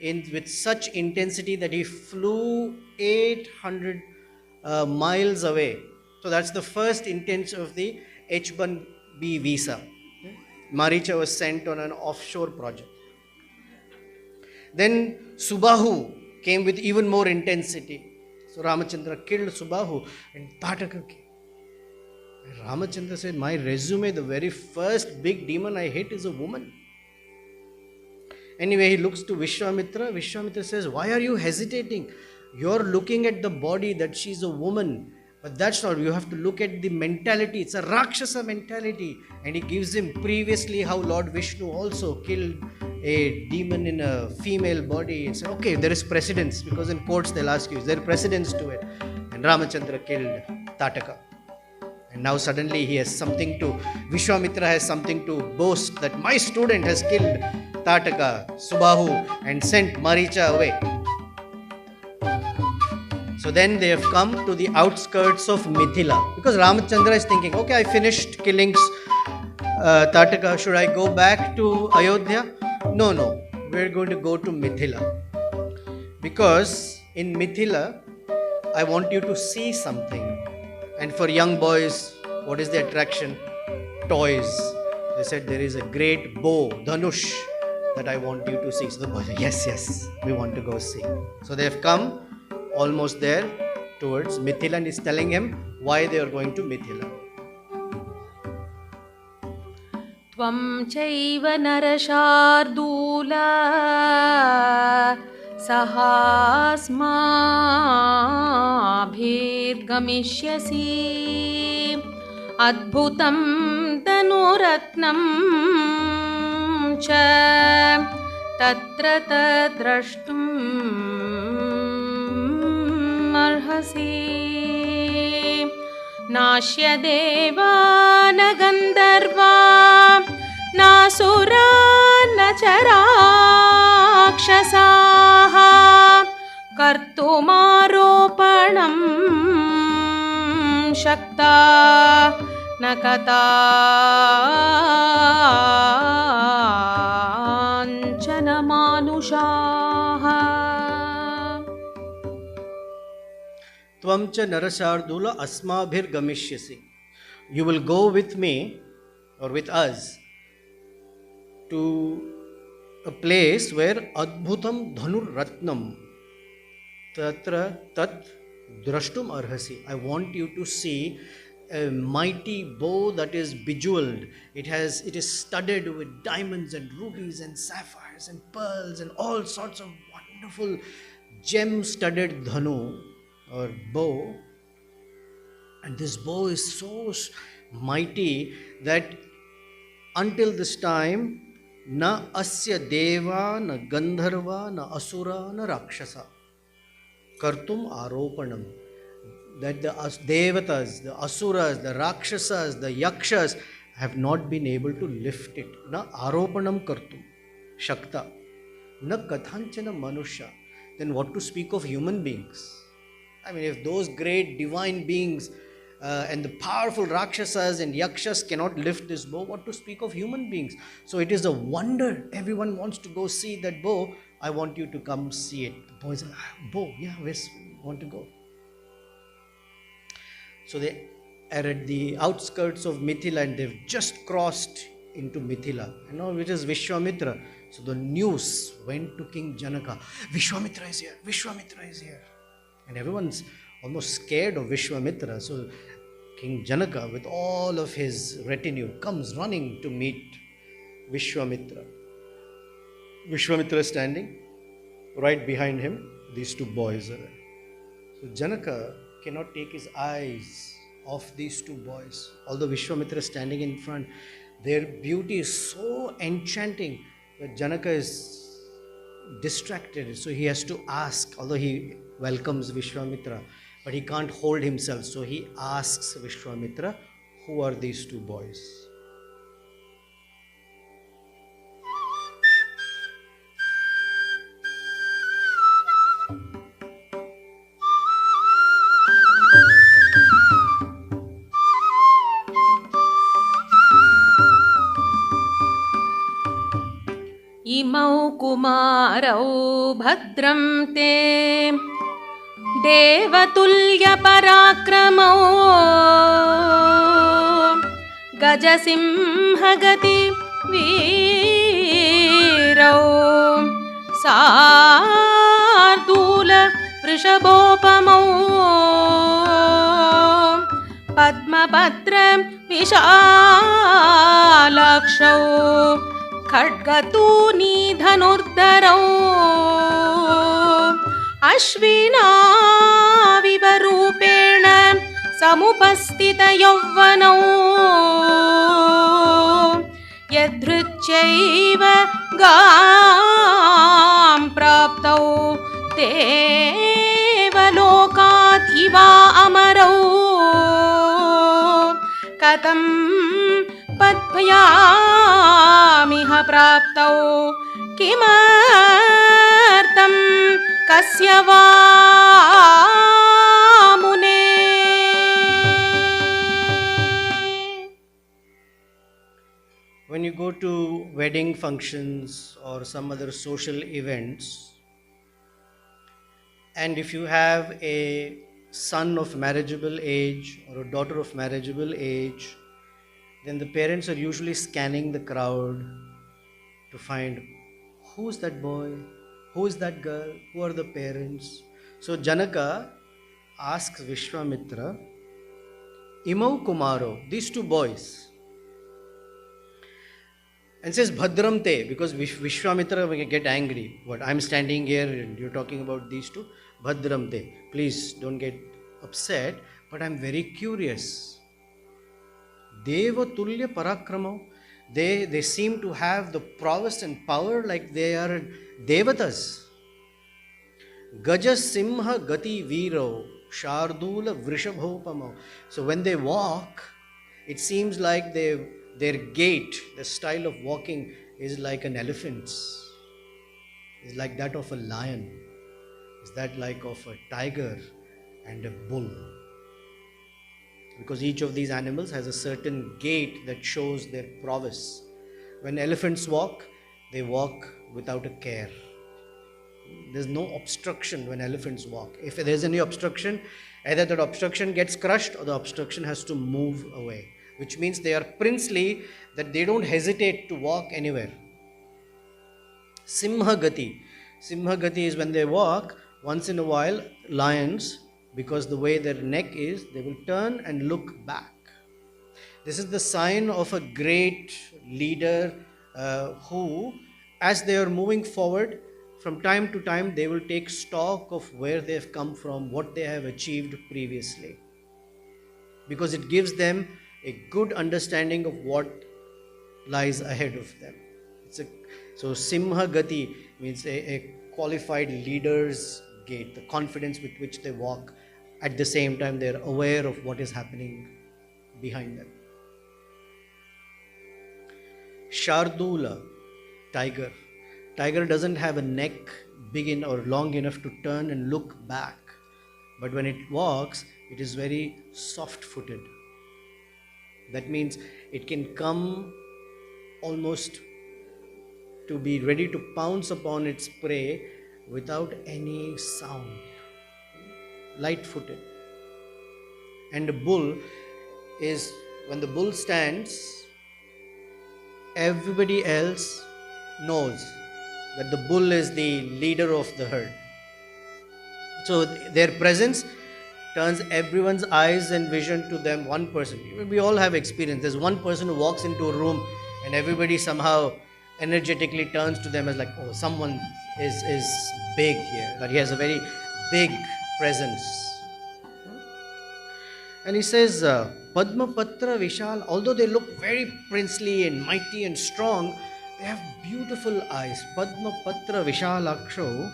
with such intensity that he flew 800 miles away. So that's the first intent of the H-1B visa. Maricha was sent on an offshore project. Then Subahu came with even more intensity. So Ramachandra killed Subahu and Tataka came. Ramachandra said, my resume, the very first big demon I hit is a woman. Anyway, he looks to Vishwamitra. Vishwamitra says, why are you hesitating? You're looking at the body that she's a woman. But that's not, you have to look at the mentality. It's a Rakshasa mentality. And he gives him previously how Lord Vishnu also killed a demon in a female body. He said, okay, there is precedence, because in courts they'll ask you, is there precedence to it? And Ramachandra killed Tataka. And now suddenly he has something to, Vishwamitra has something to boast, that my student has killed Tataka, Subahu, and sent Maricha away. So then they have come to the outskirts of Mithila, because Ramachandra is thinking, okay, I finished killing Tataka, should I go back to Ayodhya? No, we're going to go to Mithila, because in Mithila I want you to see something. And for young boys, what is the attraction? Toys. They said there is a great bow, Dhanush, that I want you to see. So the boys said, yes, we want to go see. So they have come almost there towards Mithila, and is telling him why they are going to Mithila. Tvam chaiva narashardula sahasmabhirgamishyasi adbhutam tanuratnam cha tatra tadrashtum arhasi nashya deva na gandharva nasura na charakshasaha kartumaropanam shakta na katanchana manushaha. Tvamcha narasardula asmabhir gamishyasi. You will go with me or with us to a place where adbhutam dhanur ratnam tatra tat drashtum arhasi. I want you to see a mighty bow that is bejeweled. It is studded with diamonds and rubies and sapphires and pearls and all sorts of wonderful gem-studded dhanu or bow. And this bow is so mighty that until this time, na asya deva, na gandharva, na asura, na rakshasa kartum aropanam, that the devatas, the asuras, the rakshasas, the yakshas have not been able to lift it. Na aropanam kartum shakta, na kathanchana manusha. Then what to speak of human beings? I mean, if those great divine beings and the powerful Rakshasas and Yakshas cannot lift this bow, what to speak of human beings? So it is a wonder. Everyone wants to go see that bow. I want you to come see it. The boys are, bow, yeah, we want to go. So they are at the outskirts of Mithila, and they've just crossed into Mithila. You know, which is Vishwamitra. So the news went to King Janaka. Vishwamitra is here. Vishwamitra is here. And everyone's almost scared of Vishwamitra. So King Janaka, with all of his retinue, comes running to meet Vishwamitra. Vishwamitra is standing. Right behind him, these two boys are there. So Janaka cannot take his eyes off these two boys. Although Vishwamitra is standing in front, their beauty is so enchanting that Janaka is distracted. So he has to ask, although he welcomes Vishwamitra, but he can't hold himself. So he asks Vishwamitra, who are these two boys? इमौ कुमारौ भद्रं ते देवतुल्यपराक्रमौ गजसिंहगति वीरौ सार्दूल वृषभोपमौ पद्मपत्र विशालाक्षौ खड्गतूनी धनुर्धरौ अश्विनाविव रूपेण समुपस्थितयौवनौ यदृच्छैव गां प्राप्तौ देवलोकात् इवा अमरौ कथं पद्भयामिह प्राप्तौ किमर्थं कस्य वा मुने. When you go to wedding functions or some other social events, and if you have a son of marriageable age or a daughter of marriageable age, then the parents are usually scanning the crowd to find who's that boy, who is that girl, who are the parents. So Janaka asks Vishwamitra, Imau Kumaro, these two boys, and says Bhadram Te, because Vishwamitra will get angry. What, I'm standing here and you're talking about these two? Bhadram Te, please don't get upset, but I'm very curious. Deva Tulya Parakramo, they seem to have the prowess and power like they are devatas. Gaja Simha Gati Viro Shardula Vrishabhopamo. So when they walk, it seems like their gait, the style of walking is like an elephant's, is like that of a lion, is that like of a tiger and a bull. Because each of these animals has a certain gait that shows their prowess. When elephants walk, they walk without a care. There's no obstruction when elephants walk. If there's any obstruction, either that obstruction gets crushed or the obstruction has to move away. Which means they are princely, that they don't hesitate to walk anywhere. Simha Gati. Simha Gati is when they walk, once in a while, lions, because the way their neck is, they will turn and look back. This is the sign of a great leader who, as they are moving forward, from time to time, they will take stock of where they have come from, what they have achieved previously. Because it gives them a good understanding of what lies ahead of them. So Simha Gati means a qualified leader's gait, the confidence with which they walk. At the same time, they are aware of what is happening behind them. Shardula, tiger. Tiger doesn't have a neck big or long enough to turn and look back. But when it walks, it is very soft-footed. That means it can come almost to be ready to pounce upon its prey without any sound. Light-footed. And a bull is, when the bull stands, everybody else knows that the bull is the leader of the herd. So their presence turns everyone's eyes and vision to them, one person. We all have experience. There's one person who walks into a room and everybody somehow energetically turns to them as like, oh, someone is big here, that he has a very big presence. And he says, Padma Patra Vishal, although they look very princely and mighty and strong, they have beautiful eyes. Padma Patra Vishalaksho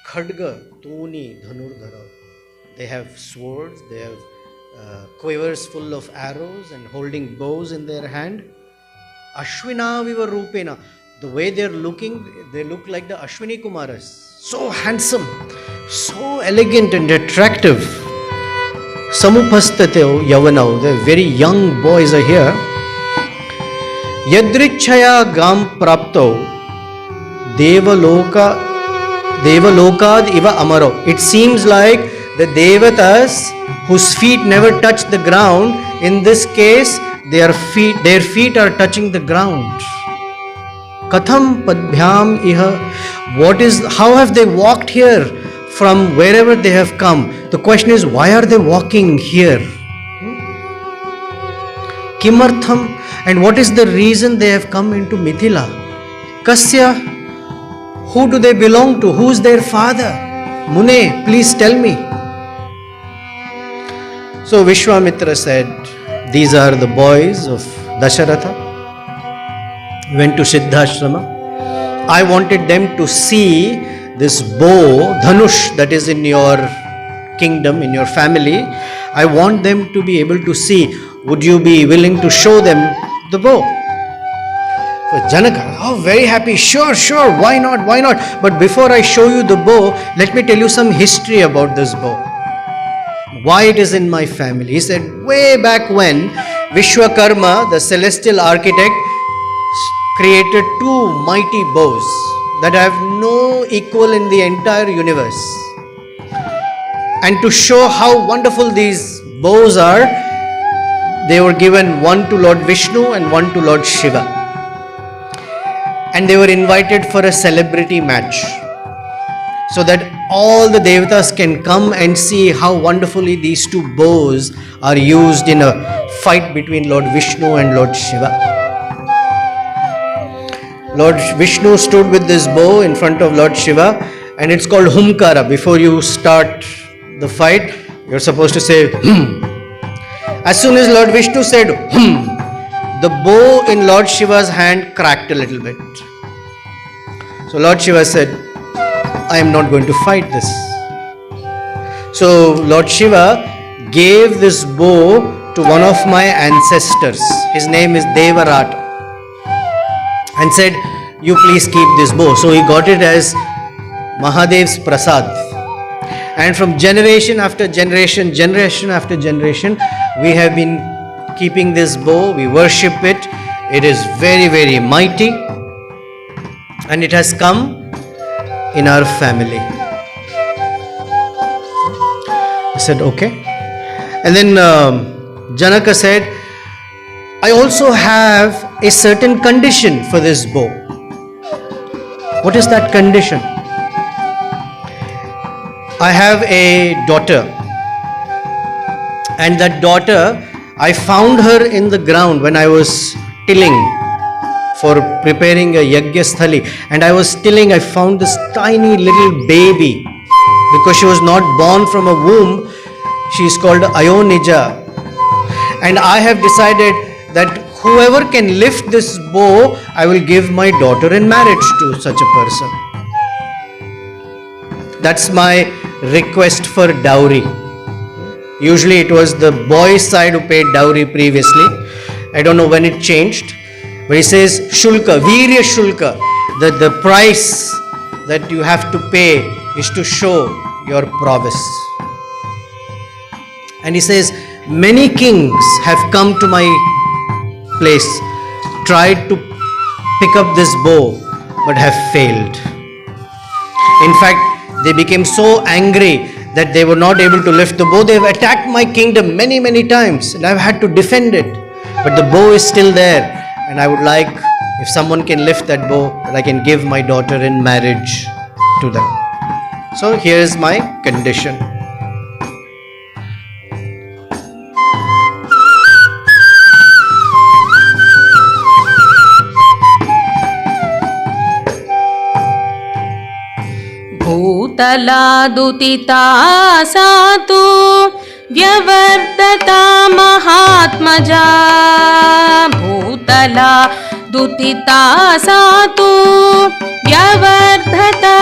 Khadga Toni Dhanurdhara. They have swords, they have quivers full of arrows and holding bows in their hand. Ashwina Viva Rupena. The way they're looking, they look like the Ashwini Kumaras. So handsome, so elegant and attractive. Samuphastateo Yavanao. The very young boys are here. Yadrichaya Gam Prapto Devalokad Iva Amaro. It seems like the Devatas whose feet never touch the ground, in this case their feet are touching the ground. Katham padbhyam iha. How have they walked here from wherever they have come? The question is, why are they walking here? Kimartham, and what is the reason they have come into Mithila? Kasya, who do they belong to? Who is their father? Mune, please tell me. So Vishwamitra said, these are the boys of Dasharatha. Went to Siddhashrama. I wanted them to see this bow, Dhanush, that is in your kingdom, in your family. I want them to be able to see. Would you be willing to show them the bow? So Janaka, oh, very happy. Sure, why not? But before I show you the bow, let me tell you some history about this bow. Why it is in my family. He said, way back when Vishwakarma, the celestial architect, created two mighty bows that have no equal in the entire universe. And to show how wonderful these bows are, they were given one to Lord Vishnu and one to Lord Shiva. And they were invited for a celebrity match, so that all the devatas can come and see how wonderfully these two bows are used in a fight between Lord Vishnu and Lord Shiva. Lord Vishnu stood with this bow in front of Lord Shiva, and it's called Humkara. Before you start the fight, you're supposed to say As soon as Lord Vishnu said the bow in Lord Shiva's hand cracked a little bit. So Lord Shiva said, I am not going to fight this. So Lord Shiva gave this bow to one of my ancestors. His name is Devarata. And said, you please keep this bow. So he got it as Mahadev's Prasad. And from generation after generation, we have been keeping this bow. We worship it. It is very, very mighty. And it has come in our family. I said, okay. And then Janaka said, I also have a certain condition for this bow. What is that condition? I have a daughter, and that daughter, I found her in the ground when I was tilling for preparing a yajna sthali, and I was tilling. I found this tiny little baby, because she was not born from a womb. She is called Ayonija, and I have decided that whoever can lift this bow, I will give my daughter in marriage to such a person. That's my request for dowry. Usually it was the boy's side who paid dowry previously. I don't know when it changed. But he says, Shulka, Virya Shulka, the price that you have to pay is to show your prowess. And he says, many kings have come to my place, tried to pick up this bow, but have failed. In fact, they became so angry that they were not able to lift the bow. They have attacked my kingdom many, many times, and I've had to defend it. But the bow is still there, and I would like, if someone can lift that bow, that I can give my daughter in marriage to them. So here is my condition. भूतलादुतिता सातु व्यवर्तता महात्मजा भूतलादुतिता सातु व्यवर्धता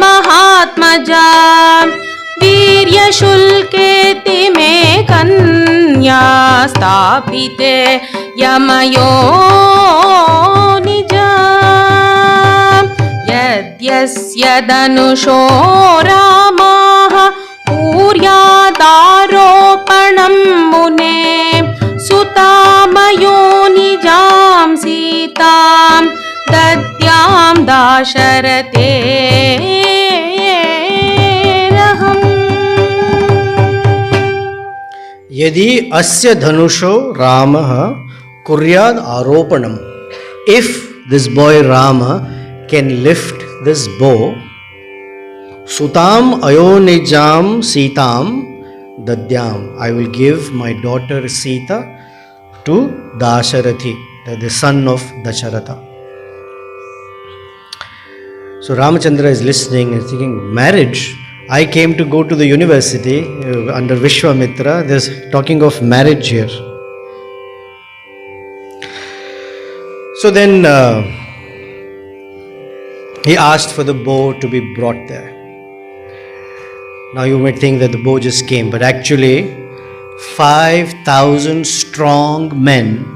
महात्मजा वीर्यशुल्केति मे कन्या स्थापिते यमयो निजा यस्य धनुषो रामः पूर्यादारोपणं मुने सुतामयो निजां सीतां दद्यां दाशरथे यदि अस्य धनुषो रामः कुर्याद आरोपणम, if this boy Rama can lift this bow, Sutam ayonijam Seetam dadyam. I will give my daughter Seetha to Dasharathi, the son of Dasharatha. So Ramachandra is listening and thinking, marriage? I came to go to the university under Vishwamitra. There's talking of marriage here. So then he asked for the bow to be brought there. Now you might think that the bow just came, but actually 5,000 strong men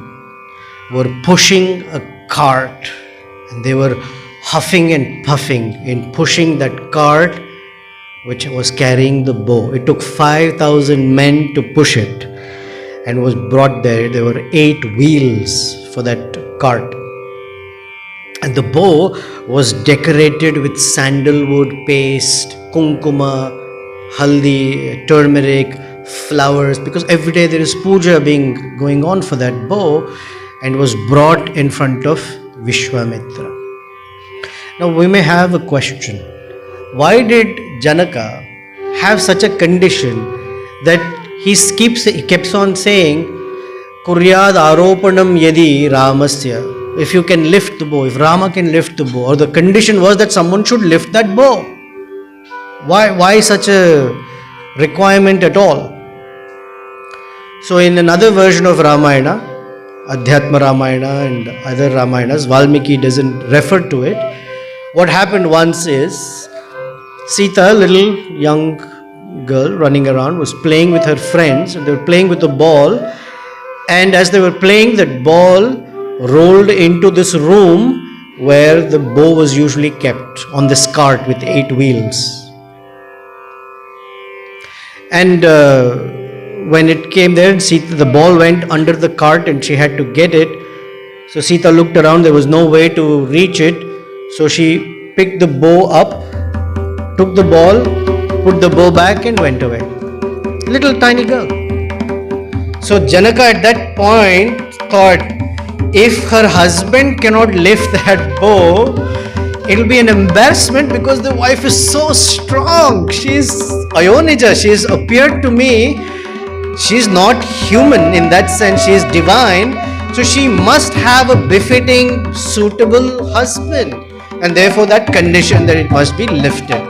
were pushing a cart, and they were huffing and puffing in pushing that cart which was carrying the bow. It took 5,000 men to push it and was brought there. There were 8 wheels for that cart. And the bow was decorated with sandalwood paste, kunkuma, haldi, turmeric, flowers, because every day there is puja going on for that bow, and was brought in front of Vishwamitra. Now we may have a question. Why did Janaka have such a condition that he keeps on saying, Kuryad aropanam yadi Ramasya? If you can lift the bow, if Rama can lift the bow, or the condition was that someone should lift that bow. Why such a requirement at all? So in another version of Ramayana, Adhyatma Ramayana and other Ramayanas, Valmiki doesn't refer to it. What happened once is, Seetha, little young girl running around, was playing with her friends, and they were playing with a ball, and as they were playing, that ball rolled into this room where the bow was usually kept, on this cart with 8 wheels. And when it came there, Seetha, the ball went under the cart and she had to get it. So Seetha looked around, there was no way to reach it. So she picked the bow up, took the ball, put the bow back and went away. Little tiny girl. So Janaka at that point thought, if her husband cannot lift that bow, it will be an embarrassment, because the wife is so strong. She is Ayonija. She has appeared to me. She is not human in that sense. She is divine. So she must have a befitting, suitable husband. And therefore that condition that it must be lifted.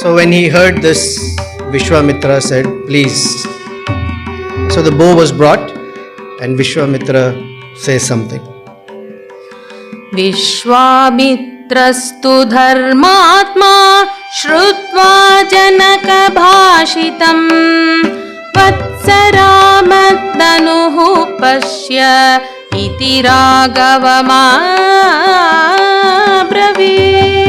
So when he heard this, Vishwamitra said, please. So the bow was brought, and Vishwamitra says something. Vishwamitrastu dharmatma shrutva janaka bhashitam vatsaramattanuhu pasya iti ragavamabravit.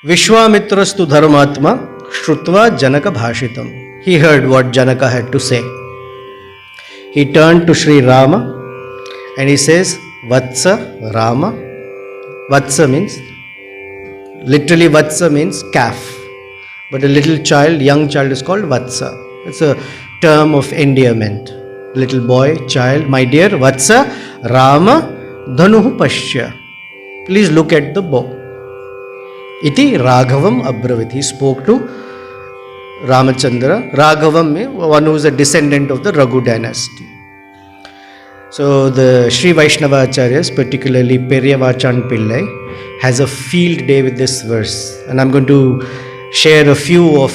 Vishwamitrastu dharmatma Shrutva Janaka Bhashitam. He heard what Janaka had to say. He turned to Sri Rama and he says, Vatsa Rama. Vatsa means, literally Vatsa means calf. But a little child, young child is called Vatsa. It's a term of endearment. Little boy, child, my dear Vatsa Rama Dhanuhu Pashya. Please look at the bow. Iti Raghavam Abravit. He spoke to Ramachandra. Raghavam means one who is a descendant of the Raghu dynasty. So the Sri Vaishnava Acharyas, particularly Periyavachan Pillai, has a field day with this verse. And I'm going to share a few of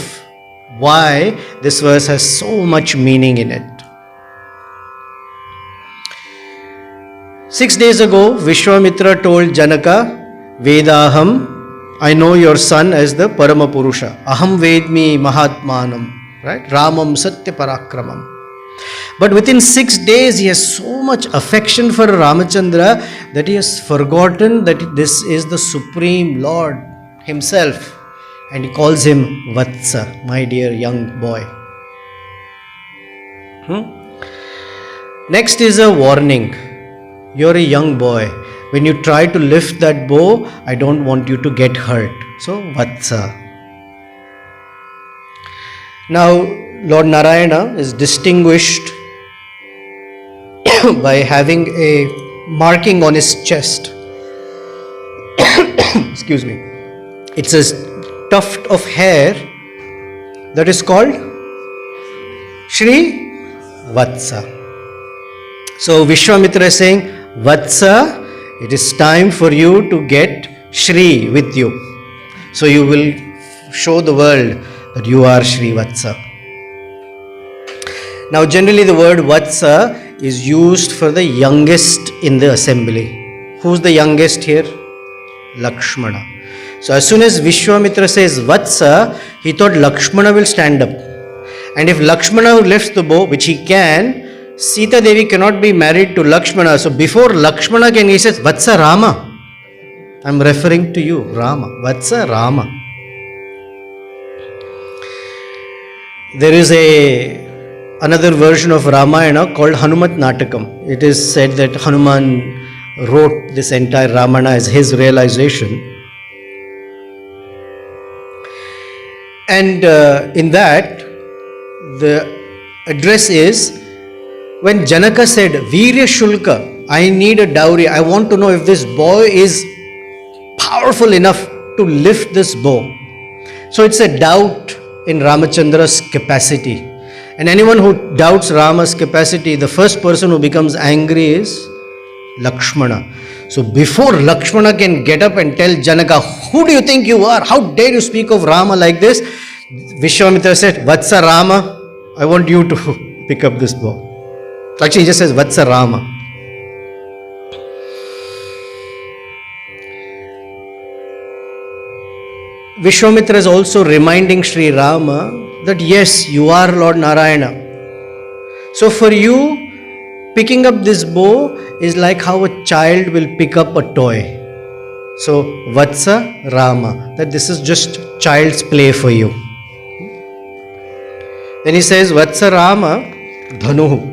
why this verse has so much meaning in it. 6 days ago, Vishwamitra told Janaka, Vedaham, I know your son as the Paramapurusha. Aham Vedmi Mahatmanam. Right? Ramam Satya Parakramam. But within 6 days, he has so much affection for Ramachandra that he has forgotten that this is the Supreme Lord himself. And he calls him Vatsa, my dear young boy. Next is a warning. You're a young boy. When you try to lift that bow, I don't want you to get hurt. So, Vatsa. Now, Lord Narayana is distinguished by having a marking on his chest. Excuse me. It's a tuft of hair that is called Shri Vatsa. So Vishwamitra is saying, Vatsa, it is time for you to get Shri with you. So you will show the world that you are Shri Vatsa. Now generally the word Vatsa is used for the youngest in the assembly. Who's the youngest here? Lakshmana. So as soon as Vishwamitra says Vatsa, he thought Lakshmana will stand up. And if Lakshmana lifts the bow, which he can, Seetha Devi cannot be married to Lakshmana. So before Lakshmana can, he says, Vatsa Rama. I'm referring to you, Rama. Vatsa Rama. There is another version of Ramayana called Hanumat Natakam. It is said that Hanuman wrote this entire Ramayana as his realization. And in that, the address is, when Janaka said, Virya Shulka, I need a dowry. I want to know if this boy is powerful enough to lift this bow. So it's a doubt in Ramachandra's capacity. And anyone who doubts Rama's capacity, the first person who becomes angry is Lakshmana. So before Lakshmana can get up and tell Janaka, who do you think you are? How dare you speak of Rama like this? Vishwamitra said, Vatsa Rama, I want you to pick up this bow. Actually, he just says Vatsa Rama. Vishwamitra is also reminding Sri Rama that yes, you are Lord Narayana. So for you, picking up this bow is like how a child will pick up a toy. So Vatsa Rama, that this is just child's play for you. Then he says Vatsa Rama Dhanuhu.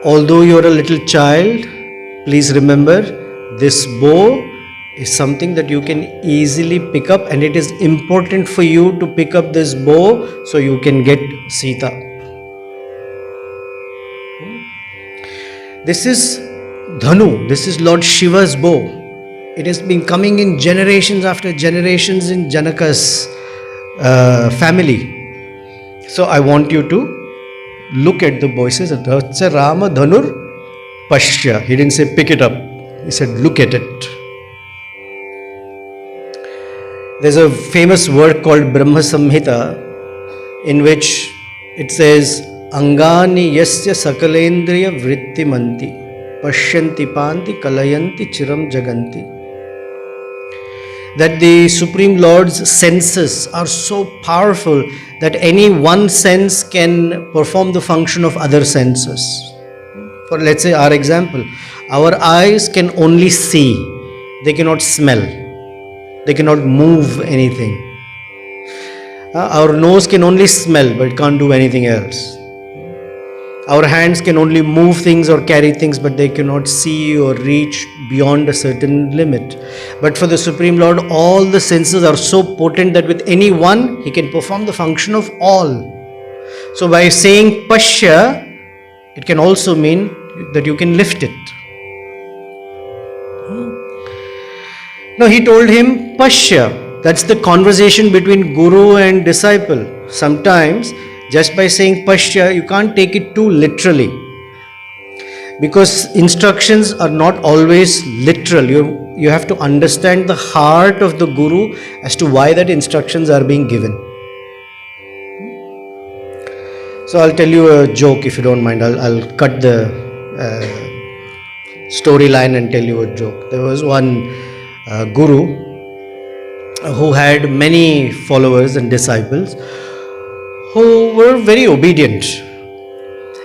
Although you are a little child, please remember this bow is something that you can easily pick up, and it is important for you to pick up this bow so you can get Seetha. This is Dhanu, this is Lord Shiva's bow. It has been coming in generations after generations in Janaka's family. So I want you to look at the bow. He says, Vatsa Rama Dhanur Pashya. He didn't say pick it up. He said look at it. There's a famous work called Brahma Samhita in which it says, Angani yasya sakalendriya vritti manti pashyanti panti kalayanti chiram jaganti. That the Supreme Lord's senses are so powerful that any one sense can perform the function of other senses. For let's say our example, our eyes can only see, they cannot smell. They cannot move anything. Our nose can only smell, but it can't do anything else. Our hands can only move things or carry things, but they cannot see or reach beyond a certain limit. But for the Supreme Lord, all the senses are so potent that with any one, He can perform the function of all. So by saying Pashya, it can also mean that you can lift it. No, he told him Pashya. That's the conversation between Guru and disciple. Sometimes, just by saying Pashya, you can't take it too literally. Because instructions are not always literal. You have to understand the heart of the Guru as to why that instructions are being given. So I'll tell you a joke if you don't mind. I'll cut the storyline and tell you a joke. There was one guru who had many followers and disciples who were very obedient,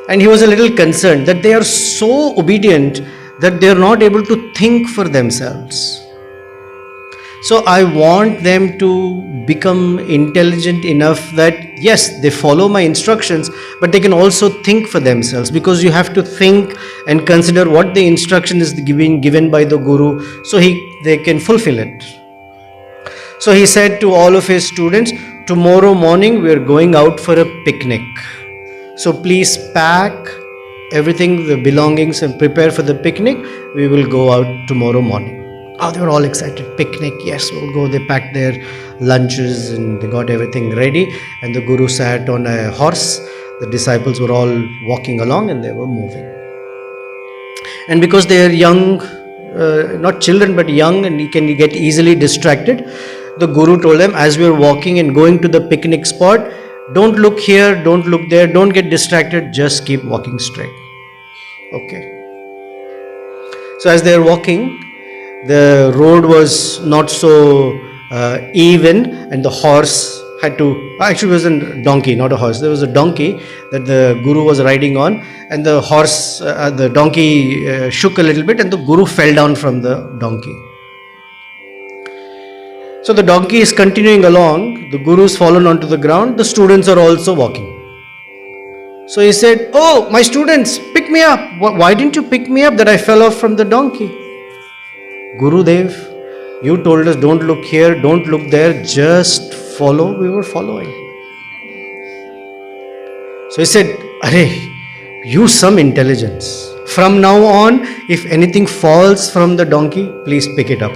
and he was a little concerned that they are so obedient that they are not able to think for themselves. So I want them to become intelligent enough that yes, they follow my instructions, but they can also think for themselves, because you have to think and consider what the instruction is given by the Guru, so they can fulfill it. So he said to all of his students, tomorrow morning we are going out for a picnic. So please pack everything, the belongings, and prepare for the picnic. We will go out tomorrow morning. Oh, they were all excited. Picnic, yes, we'll go. They packed their lunches and they got everything ready. And the Guru sat on a horse. The disciples were all walking along and they were moving. And because they are young, not children but young, and you can get easily distracted, the Guru told them, as we are walking and going to the picnic spot, don't look here, don't look there, don't get distracted, just keep walking straight. Okay. So as they are walking, the road was not so even, and the horse had to, actually it was a donkey, not a horse, there was a donkey that the Guru was riding on, and the horse, the donkey shook a little bit and the Guru fell down from the donkey. So the donkey is continuing along, the Guru is fallen onto the ground, the students are also walking. So he said, oh, my students, pick me up. Why didn't you pick me up that I fell off from the donkey? Gurudev, you told us don't look here, don't look there, just follow. We were following. So he said, Arey, use some intelligence. From now on, if anything falls from the donkey, please pick it up.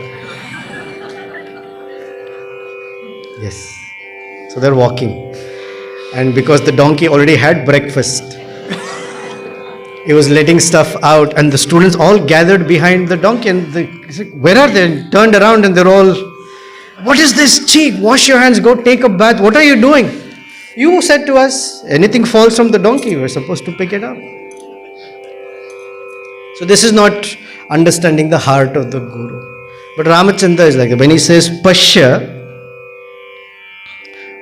Yes. So they're walking. And because the donkey already had breakfast, he was letting stuff out, and the students all gathered behind the donkey, and he said, where are they? And turned around and they're all, what is this? Cheek, wash your hands, go take a bath. What are you doing? You said to us, anything falls from the donkey, we're supposed to pick it up. So this is not understanding the heart of the Guru. But Ramachandra is like that. When he says Pashya,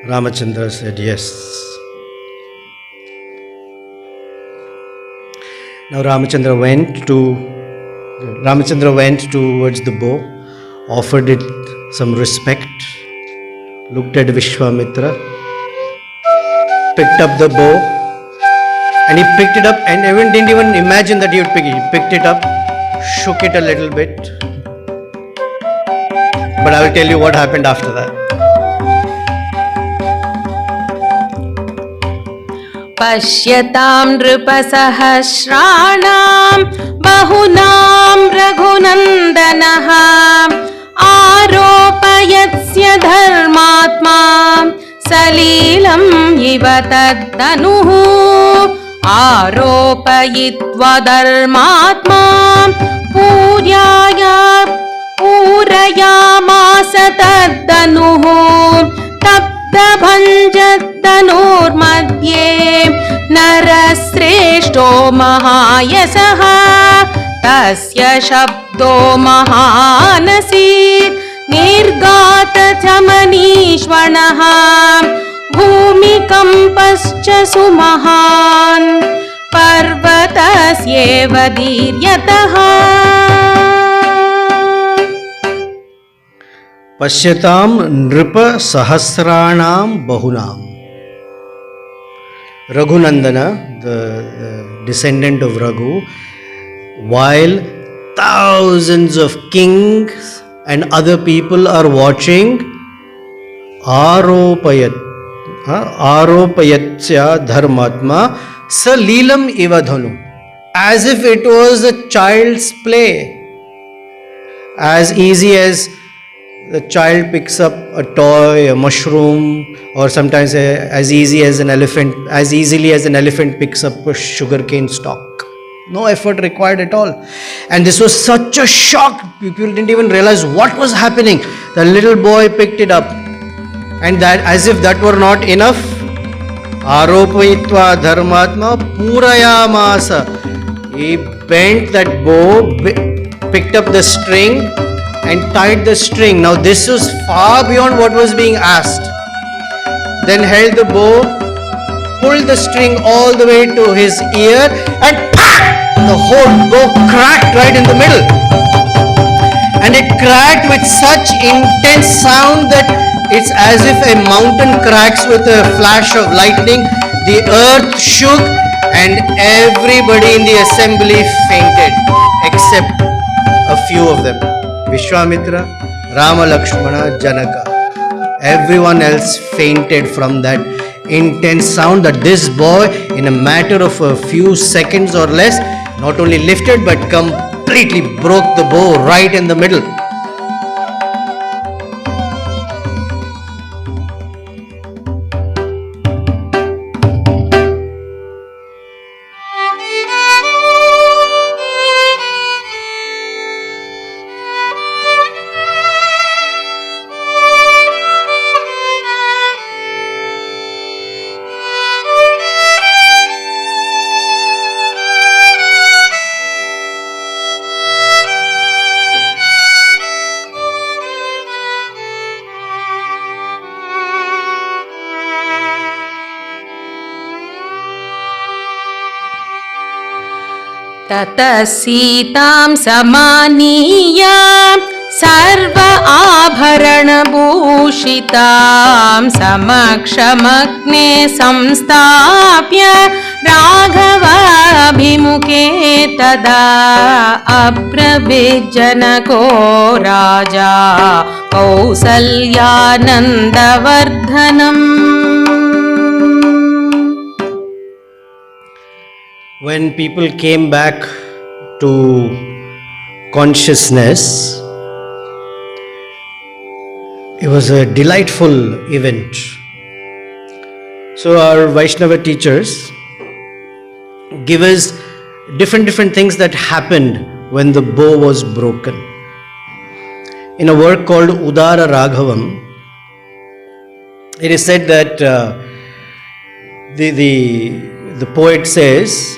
Ramachandra said yes. Now Ramachandra went towards the bow, offered it some respect, looked at Vishwamitra, picked up the bow, and he picked it up and even didn't even imagine that he would pick it. He picked it up, shook it a little bit. But I will tell you what happened after that. पश्यतां नृपसहस्राणां बहुनां रघुनन्दनः आरोपयत्स्य धर्मात्मा सलीलं इव तद्दनुः आरोपयित्वा धर्मात्मा पूरयामास तद्दनुः तप्तभञ्जत्तनोर्मध्ये नरश्रेष्ठो महायसः तस्य शब्दो महानसीत् निर्गातचमनीश्वरः भूमिकम्पश्च सुमहान् पर्वतस्येव दीर्यतः Pashyatam nripa sahasranam bahunam. Raghunandana, the descendant of Raghu, while thousands of kings and other people are watching, aropayatsya dharmatma salilam ivadhanu, as if it was a child's play, as easy as the child picks up a toy, a mushroom, or sometimes as easily as an elephant picks up a sugarcane stalk. No effort required at all. And this was such a shock. People didn't even realize what was happening. The little boy picked it up. And that, as if that were not enough, Aropayitva dharmatma purayamasa. He bent that bow, picked up the string, and tied the string. Now this was far beyond what was being asked. Then held the bow, pulled the string all the way to his ear, and the whole bow cracked right in the middle. And it cracked with such intense sound that it's as if a mountain cracks with a flash of lightning. The earth shook and everybody in the assembly fainted except a few of them. Vishwamitra, Rama, Lakshmana, Janaka. Everyone else fainted from that intense sound that this boy, in a matter of a few seconds or less, not only lifted but completely broke the bow right in the middle. ततः सीतां समानीय सर्व आभरणभूषितां समक्षमग्ने संस्थाप्य राघवाभिमुखे तदा अब्रवीज्जनको राजा कौसल्यानन्दवर्धनम्. When people came back to consciousness, it was a delightful event. So our Vaishnava teachers give us different things that happened when the bow was broken. In a work called Udara Raghavam, it is said that the poet says,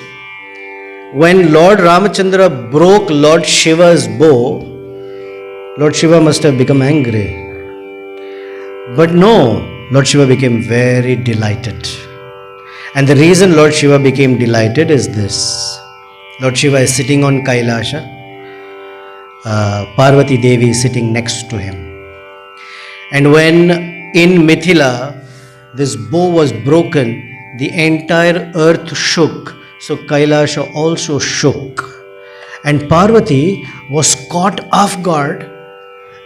when Lord Ramachandra broke Lord Shiva's bow, Lord Shiva must have become angry. But no, Lord Shiva became very delighted. And the reason Lord Shiva became delighted is this. Lord Shiva is sitting on Kailasha. Parvati Devi is sitting next to him. And when in Mithila this bow was broken, the entire earth shook. So Kailasha also shook. And Parvati was caught off guard.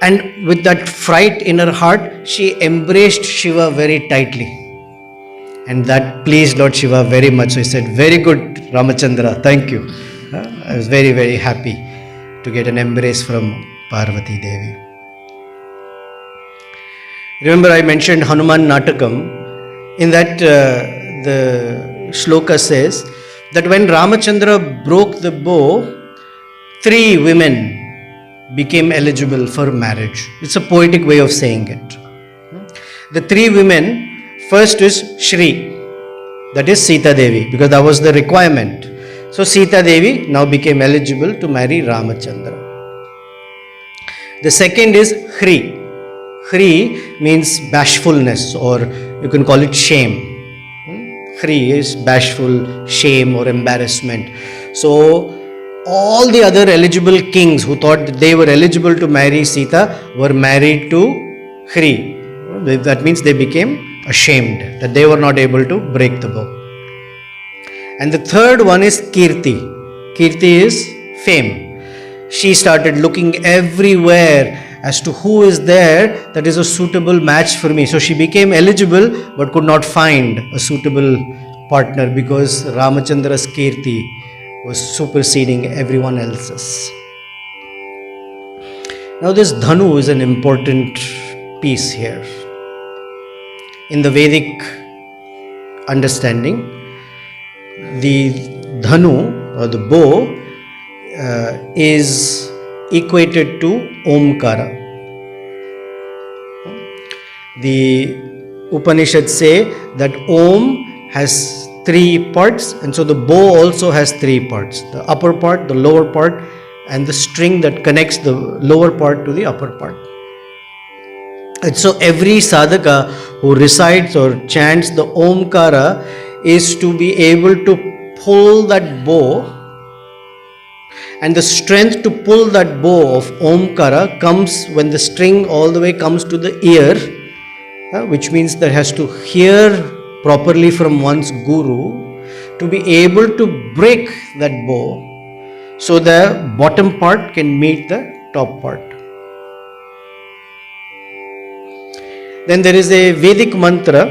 And with that fright in her heart, she embraced Shiva very tightly. And that pleased Lord Shiva very much. So he said, very good Ramachandra, thank you. I was very, very happy to get an embrace from Parvati Devi. Remember I mentioned Hanuman Natakam. In that the shloka says that when Ramachandra broke the bow, 3 women became eligible for marriage. It's a poetic way of saying it. The 3 women, first is Shri, that is Seetha Devi, because that was the requirement. So Seetha Devi now became eligible to marry Ramachandra. The second is Hri. Hri means bashfulness, or you can call it shame. Hri is bashful, shame or embarrassment. So all the other eligible kings who thought that they were eligible to marry Seetha were married to Hri. That means they became ashamed that they were not able to break the bow. And the third one is Kirti. Kirti is fame. She started looking everywhere as to who is there that is a suitable match for me. So she became eligible but could not find a suitable partner because Ramachandra's Kirti was superseding everyone else's. Now this Dhanu is an important piece here. In the Vedic understanding, the Dhanu or the bow is equated to Omkara. The Upanishads say that Om has 3 parts, and so the bow also has 3 parts. The upper part, the lower part, and the string that connects the lower part to the upper part. And so every sadhaka who recites or chants the Omkara is to be able to pull that bow, and the strength to pull that bow of Omkara comes when the string all the way comes to the ear, which means that has to hear properly from one's guru to be able to break that bow so the bottom part can meet the top part. Then there is a Vedic mantra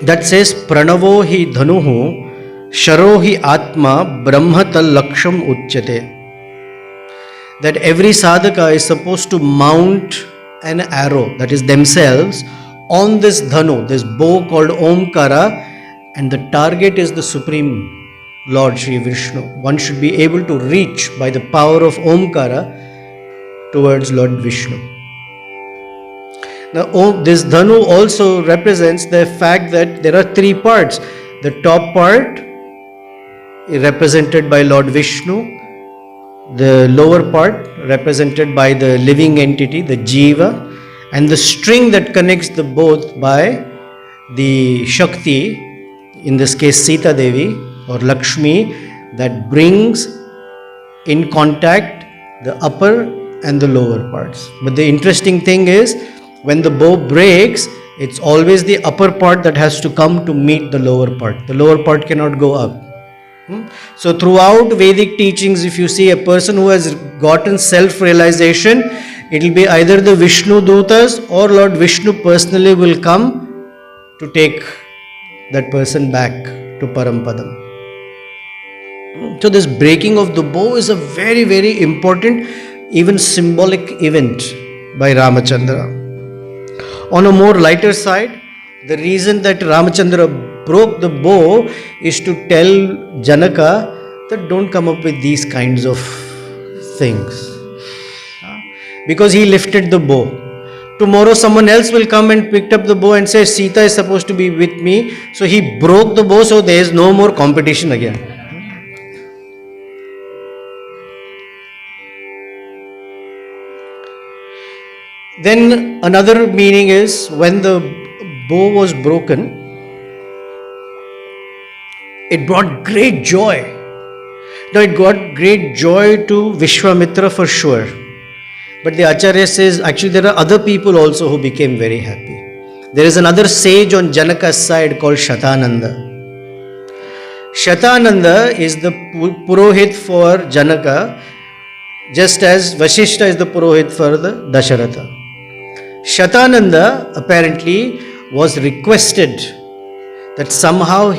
that says Pranavo hi dhanuhu sharo hi atma brahmatal laksham uchyate. That every sadhaka is supposed to mount an arrow, that is themselves, on this dhanu, this bow called Omkara, and the target is the Supreme Lord Sri Vishnu. One should be able to reach by the power of Omkara towards Lord Vishnu. Now, this dhanu also represents the fact that there are three parts. The top part is represented by Lord Vishnu, the lower part represented by the living entity, the Jiva, and the string that connects the both by the Shakti, in this case Seetha Devi or Lakshmi, that brings in contact the upper and the lower parts. But the interesting thing is, when the bow breaks, it's always the upper part that has to come to meet the lower part. The lower part cannot go up. So throughout Vedic teachings, if you see a person who has gotten self-realization, it will be either the Vishnu Dutas or Lord Vishnu personally will come to take that person back to Parampadam. So this breaking of the bow is a very, very important, even symbolic event by Ramachandra. On a more lighter side, the reason that Ramachandra broke the bow is to tell Janaka that don't come up with these kinds of things. Because he lifted the bow. Tomorrow someone else will come and pick up the bow and say, Seetha is supposed to be with me. So he broke the bow, so there is no more competition again. Then another meaning is, when the bow was broken, it brought great joy. Now it got great joy to Vishwamitra for sure. But the Acharya says, actually there are other people also who became very happy. There is another sage on Janaka's side called Shatananda. Shatananda is the Purohit for Janaka, just as Vashishta is the Purohit for the Dasharatha. Shatananda apparently was requested that somehow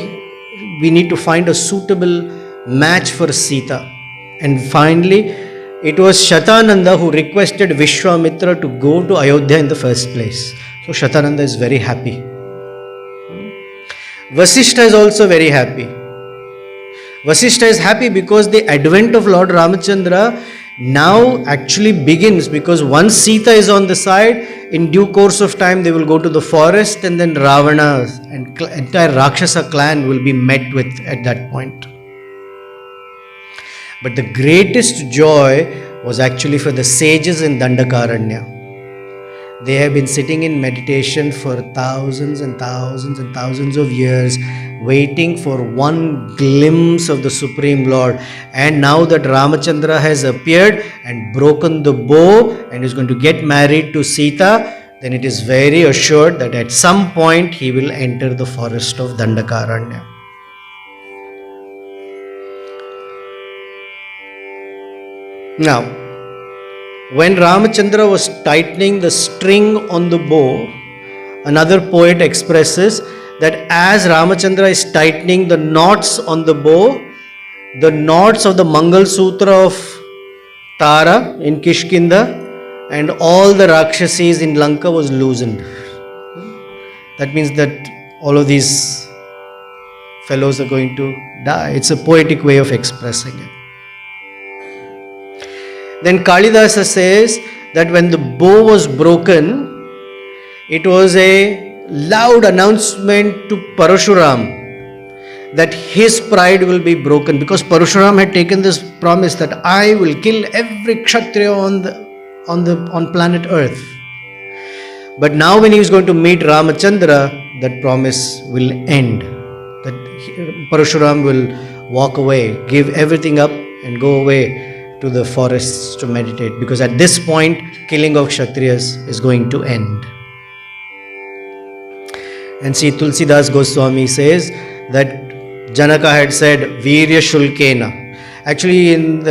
we need to find a suitable match for Seetha. And finally, it was Shatananda who requested Vishwamitra to go to Ayodhya in the first place. So Shatananda is very happy. Vasishta is also very happy. Vasishta is happy because the advent of Lord Ramachandra now actually begins, because once Seetha is on the side, in due course of time they will go to the forest, and then Ravana and entire Rakshasa clan will be met with at that point. But the greatest joy was actually for the sages in Dandakaranya. They have been sitting in meditation for thousands and thousands and thousands of years, waiting for one glimpse of the Supreme Lord. And now that Ramachandra has appeared and broken the bow and is going to get married to Seetha, then it is very assured that at some point he will enter the forest of Dandakaranya. Now, when Ramachandra was tightening the string on the bow, another poet expresses that as Ramachandra is tightening the knots on the bow, the knots of the Mangal Sutra of Tara in Kishkinda and all the Rakshasis in Lanka was loosened. That means that all of these fellows are going to die. It's a poetic way of expressing it. Then Kalidasa says that when the bow was broken, it was a loud announcement to Parashuram that his pride will be broken, because Parashuram had taken this promise that I will kill every Kshatriya on planet Earth. But now when he is going to meet Ramachandra, that promise will end. That Parashuram will walk away, give everything up and go away to the forests to meditate, because at this point killing of Kshatriyas is going to end. And see, Tulsidas Goswami says that Janaka had said Virya Shulkena. Actually, in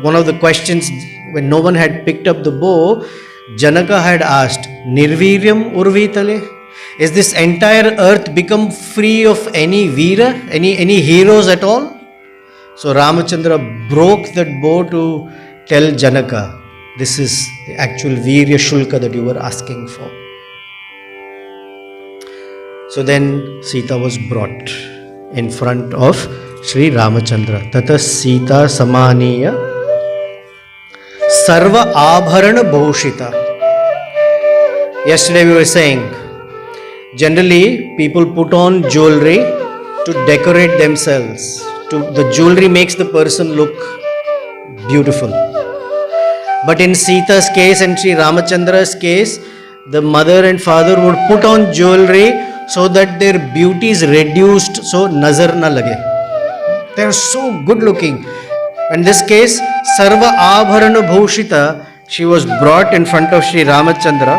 one of the questions, when no one had picked up the bow, Janaka had asked Nirviryam Urvitale. Is this entire earth become free of any Veera, any heroes at all? So Ramachandra broke that bow to tell Janaka, this is the actual Virya Shulka that you were asking for. So then Sita was brought in front of Sri Ramachandra. Tata Sita Samaniya Sarva Abharana Bhushita. Yesterday we were saying, generally people put on jewelry to decorate themselves. The jewelry makes the person look beautiful. But in Sita's case and Sri Ramachandra's case, the mother and father would put on jewelry so that their beauty is reduced, so nazar na lage. They are so good looking. In this case, Sarva Abharana Bhushita, she was brought in front of Sri Ramachandra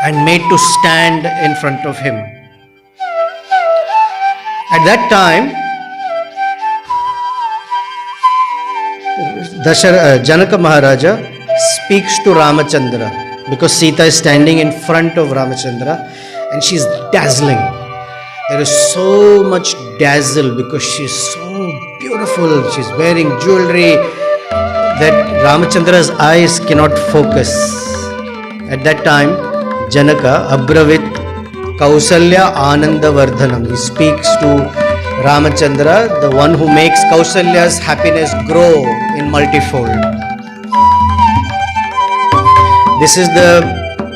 and made to stand in front of him. At that time, Janaka Maharaja speaks to Ramachandra because Sita is standing in front of Ramachandra and she's dazzling. There is so much dazzle because she's so beautiful. She's wearing jewelry that Ramachandra's eyes cannot focus. At that time, Janaka Abravit Kausalya Anandavardhanam. He speaks to Ramachandra, the one who makes Kausalya's happiness grow in multifold. This is the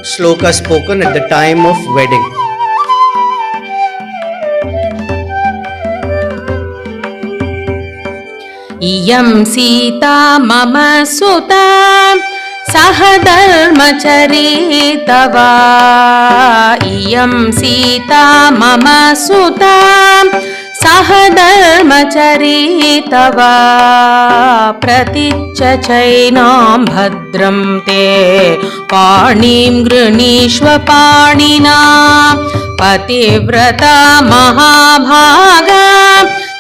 shloka spoken at the time of wedding. Iyam Sita mama sutta Sahadharmacharitava. Iyam Sita mama sutta Sahadharmacharitava. Praticcha chainam bhadram te panim grinishva panina. Pativrata mahabhaga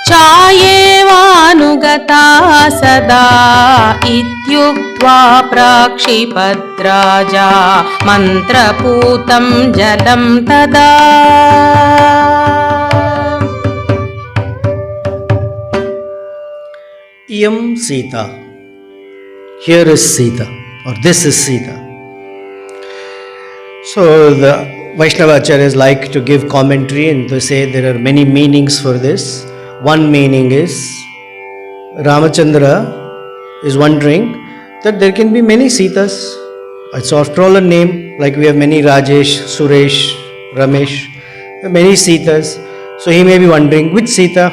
Chayevanugata sada ityuktva prakshipadraja mantraputam jalam tada. Iyam Sita. Here is Sita, or this is Sita. So the Vaishnava acharyas like to give commentary and to say there are many meanings for this. One meaning is Ramachandra is wondering that there can be many Sitas. It's after all a name, like we have many Rajesh, Suresh, Ramesh, many Sitas. So he may be wondering which Sita.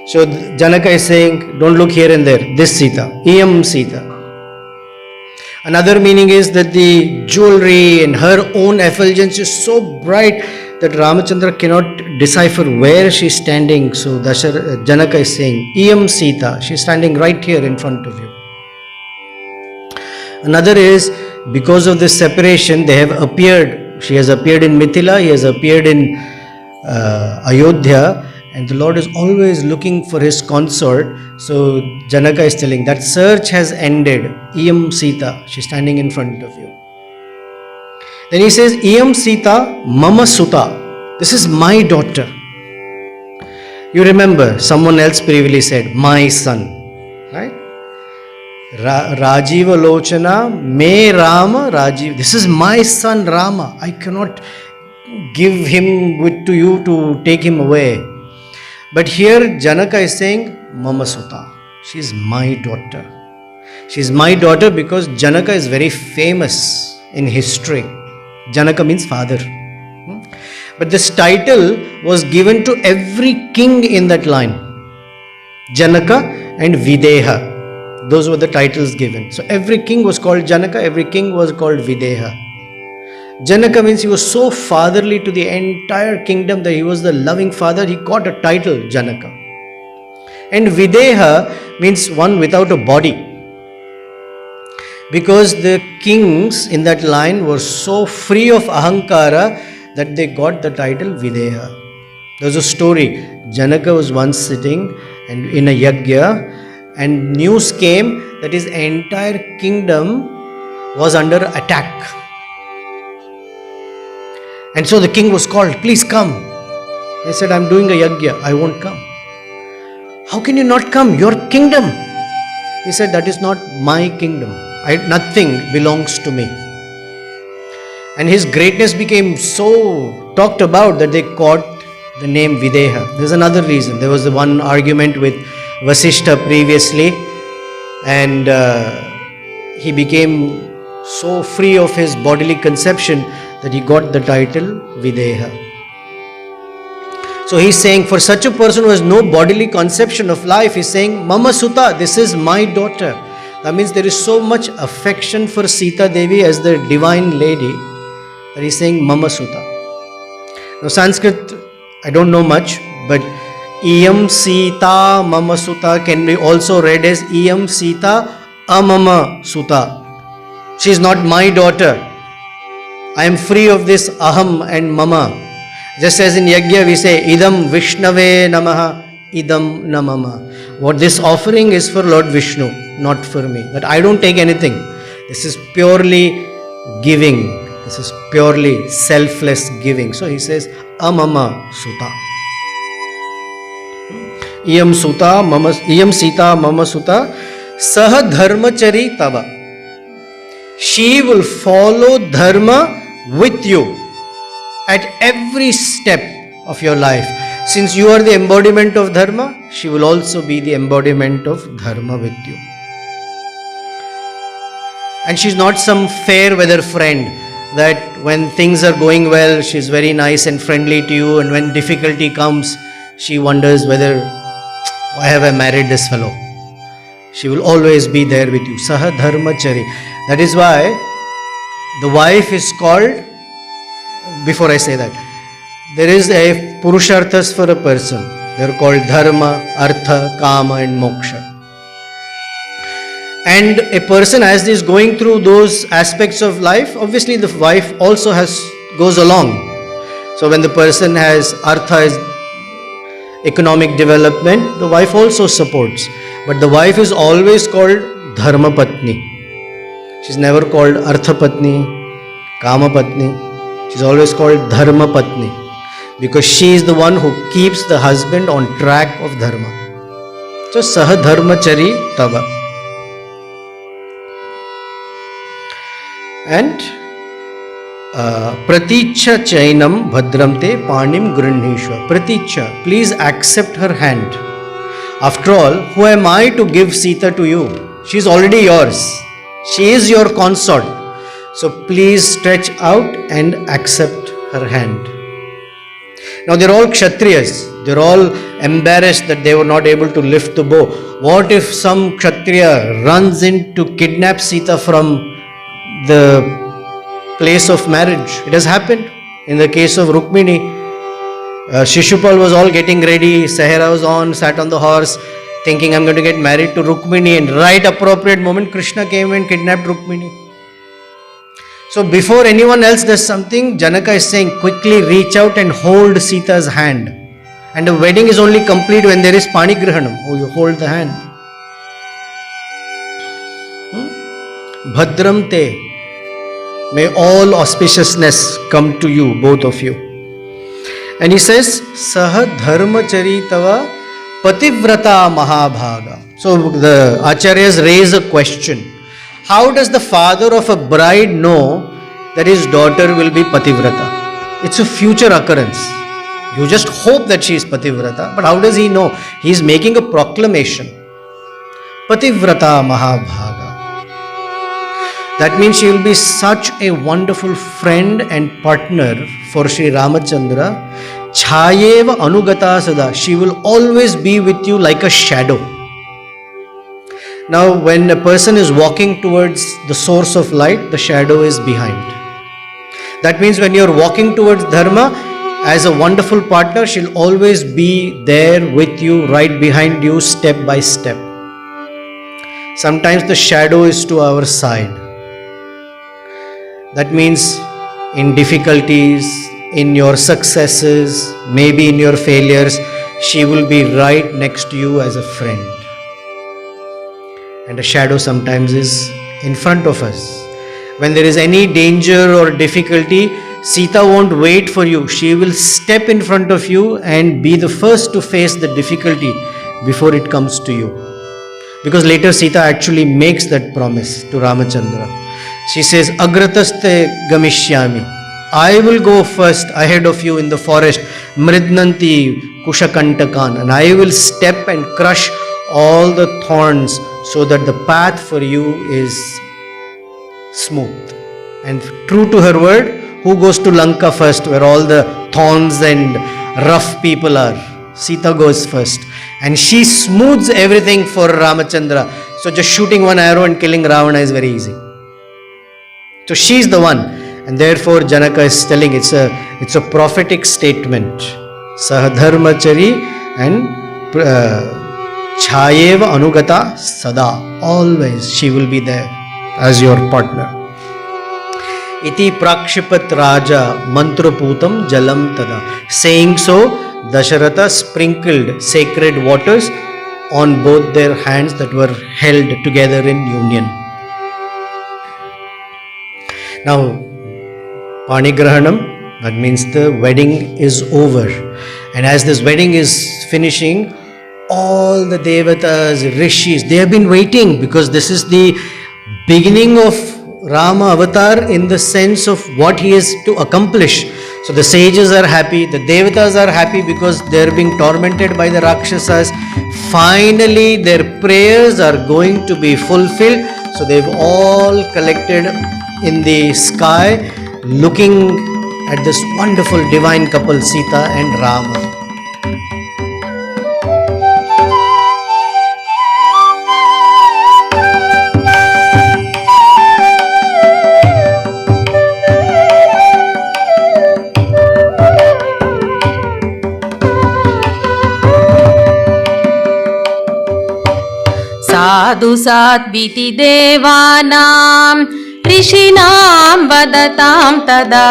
So Janaka is saying, don't look here and there, this Sita, Iyam Sita. Another meaning is that the jewelry and her own effulgence is so bright that Ramachandra cannot decipher where she is standing. So Janaka is saying, Iyam Sita, she is standing right here in front of you. Another is, because of this separation, they have appeared. She has appeared in Mithila, he has appeared in Ayodhya, and the Lord is always looking for his consort. So Janaka is telling that search has ended. Iyam Sita, she is standing in front of you. Then he says, Iyam Sita Mama Sutta. This is my daughter. You remember, someone else previously said, my son. Right? Rajiva Lochana, Me Rama Rajiv. This is my son Rama. I cannot give him to you to take him away. But here Janaka is saying, Mama Sutta. She is my daughter. She is my daughter because Janaka is very famous in history. Janaka means father. But this title was given to every king in that line. Janaka and Videha. Those were the titles given. So every king was called Janaka, every king was called Videha. Janaka means he was so fatherly to the entire kingdom that he was the loving father. He got a title, Janaka. And Videha means one without a body. Because the kings in that line were so free of ahankara that they got the title Videha. There was a story. Janaka was once sitting and in a yajna, and news came that his entire kingdom was under attack. And so the king was called, please come. He said, I'm doing a yajna, I won't come. How can you not come? Your kingdom. He said, that is not my kingdom. Nothing belongs to me. And his greatness became so talked about that they caught the name Videha. There's another reason. There was the one argument with Vasishtha previously, and he became so free of his bodily conception that he got the title Videha. So he's saying, for such a person who has no bodily conception of life, he's saying, Mama Sutta, this is my daughter. That means there is so much affection for Seetha Devi as the divine lady that he's saying Mama Sutta. Now Sanskrit, I don't know much, but Iyam Seetha Mama Sutta can be also read as Iyam Seetha Amama Sutta. She is not my daughter. I am free of this Aham and Mama. Just as in Yajna we say, Idam Vishnave Namaha, Idam Namama. What this offering is for Lord Vishnu, not for me. That I don't take anything. This is purely giving. This is purely selfless giving. So he says, Amama Sutta. Iyam Sita Mama Sutta, Saha Dharmachari Tava. She will follow Dharma with you at every step of your life. Since you are the embodiment of Dharma, she will also be the embodiment of Dharma with you. And she's not some fair weather friend that when things are going well, she's very nice and friendly to you, and when difficulty comes, she wonders whether, why have I married this fellow? She will always be there with you. Saha Dharmachari. That is why the wife is called, before I say that, there is a Purusharthas for a person. They are called Dharma, Artha, Kama and Moksha. And a person as is going through those aspects of life, obviously the wife also goes along. So when the person has Artha, is economic development, the wife also supports. But the wife is always called Dharma Patni. She's never called Artha Patni, Kama Patni. She's always called Dharma Patni, because she is the one who keeps the husband on track of Dharma. So Saha Dharmachari Tava. And Praticha Chainam Bhadramte Panim Grunhishwa. Praticha, please accept her hand. After all, who am I to give Seetha to you? She is already yours. She is your consort. So please stretch out and accept her hand. Now they are all Kshatriyas. They are all embarrassed that they were not able to lift the bow. What if some Kshatriya runs in to kidnap Seetha from the place of marriage? It has happened. In the case of Rukmini, Shishupal was all getting ready. Sahara was on, sat on the horse, thinking I'm going to get married to Rukmini. And right appropriate moment, Krishna came and kidnapped Rukmini. So before anyone else does something, Janaka is saying, quickly reach out and hold Sita's hand. And the wedding is only complete when there is Panigrahanam. Oh, you hold the hand. Bhadram te. May all auspiciousness come to you, both of you. And he says, Saha Dharmachari Tava Pativrata Mahabhaga. So the Acharyas raise a question. How does the father of a bride know that his daughter will be Pativrata? It's a future occurrence. You just hope that she is Pativrata, but how does he know? He is making a proclamation. Pativrata Mahabhaga. That means she will be such a wonderful friend and partner for Sri Ramachandra. Chayeva Anugata Sada. She will always be with you like a shadow. Now, when a person is walking towards the source of light, the shadow is behind. That means when you are walking towards Dharma, as a wonderful partner, she'll always be there with you, right behind you, step by step. Sometimes the shadow is to our side. That means in difficulties, in your successes, maybe in your failures, she will be right next to you as a friend. And a shadow sometimes is in front of us. When there is any danger or difficulty, Sita won't wait for you. She will step in front of you and be the first to face the difficulty before it comes to you. Because later Sita actually makes that promise to Ramachandra. She says, Agrataste Gamishyami. I will go first ahead of you in the forest, Mridnanti Kushakantakan, and I will step and crush all the thorns so that the path for you is smooth. And true to her word, who goes to Lanka first, where all the thorns and rough people are? Sita goes first. And she smooths everything for Ramachandra. So just shooting one arrow and killing Ravana is very easy. So she's the one. And therefore Janaka is telling it's a prophetic statement. Sahadharmachari and Chayeva Anugata Sada. Always she will be there as your partner. Iti prakshipat raja mantraputam jalam tada. Saying so, Dasharatha sprinkled sacred waters on both their hands that were held together in union. Now, Panigrahanam, that means the wedding is over. And as this wedding is finishing, all the devatas, rishis, they have been waiting because this is the beginning of Rama avatar in the sense of what he is to accomplish. So the sages are happy, the devatas are happy because they are being tormented by the rakshasas. Finally, their prayers are going to be fulfilled. So they've all collected in the sky looking at this wonderful divine couple, Sita and Rama. साधु साध्विति देवानां ऋषीणां वदतां तदा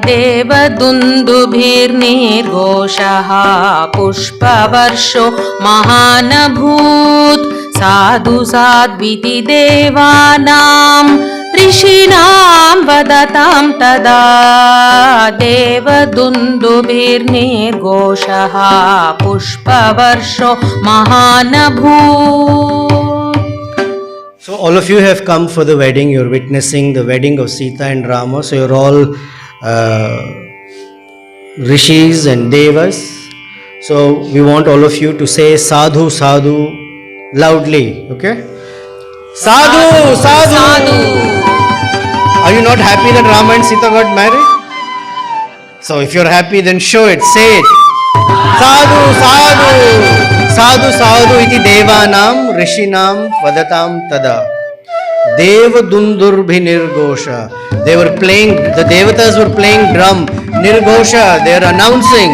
देवदुन्दुभिर्निर्घोषः पुष्पवर्षो महानभूत् साधु साध्विति देवानां ऋषीणां वदतां तदा देवदुन्दुभिर्निर्घोषः पुष्पवर्षो महानभूत्. So all of you have come for the wedding. You're witnessing the wedding of Sita and Rama. So you're all rishis and devas. So we want all of you to say sadhu sadhu loudly. Okay? Sadhu sadhu. Are you not happy that Rama and Sita got married? So if you're happy, then show it. Say it. Sadhu sadhu. Sadhu sadhu iti devanam rishinam vadatam tada. Deva dundurbhi nirghosha. They were playing, the devatas were playing drum. Nirghosha, they are announcing.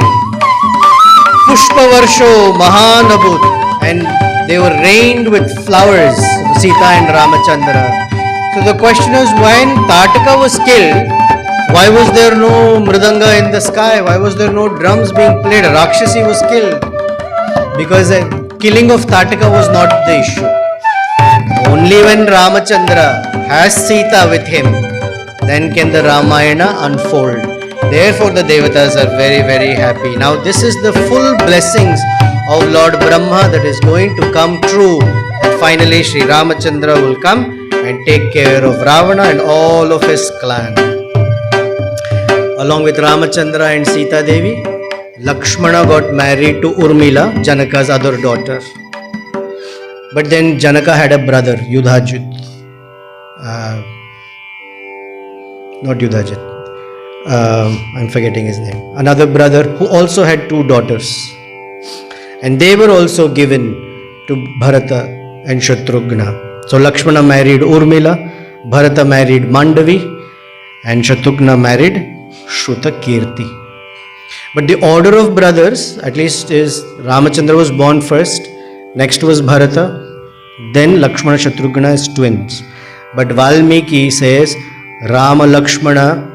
Pushpavarsho mahanabhut. And they were rained with flowers, Sita and Ramachandra. So the question is, when Tataka was killed, why was there no mridanga in the sky? Why was there no drums being played? Rakshasi was killed. Because the killing of Tataka was not the issue. Only when Ramachandra has Sita with him, then can the Ramayana unfold. Therefore the devatas are very, very happy. Now this is the full blessings of Lord Brahma that is going to come true. And finally Sri Ramachandra will come and take care of Ravana and all of his clan. Along with Ramachandra and Sita Devi, Lakshmana got married to Urmila, Janaka's other daughter. But then Janaka had a brother, Yudhajit. Not Yudhajit. I'm forgetting his name. Another brother who also had two daughters. And they were also given to Bharata and Shatrughna. So Lakshmana married Urmila, Bharata married Mandavi, and Shatrughna married Shrutakirti. But the order of brothers, at least, is Ramachandra was born first, next was Bharata, then Lakshmana Shatrughna as twins. But Valmiki says Rama Lakshmana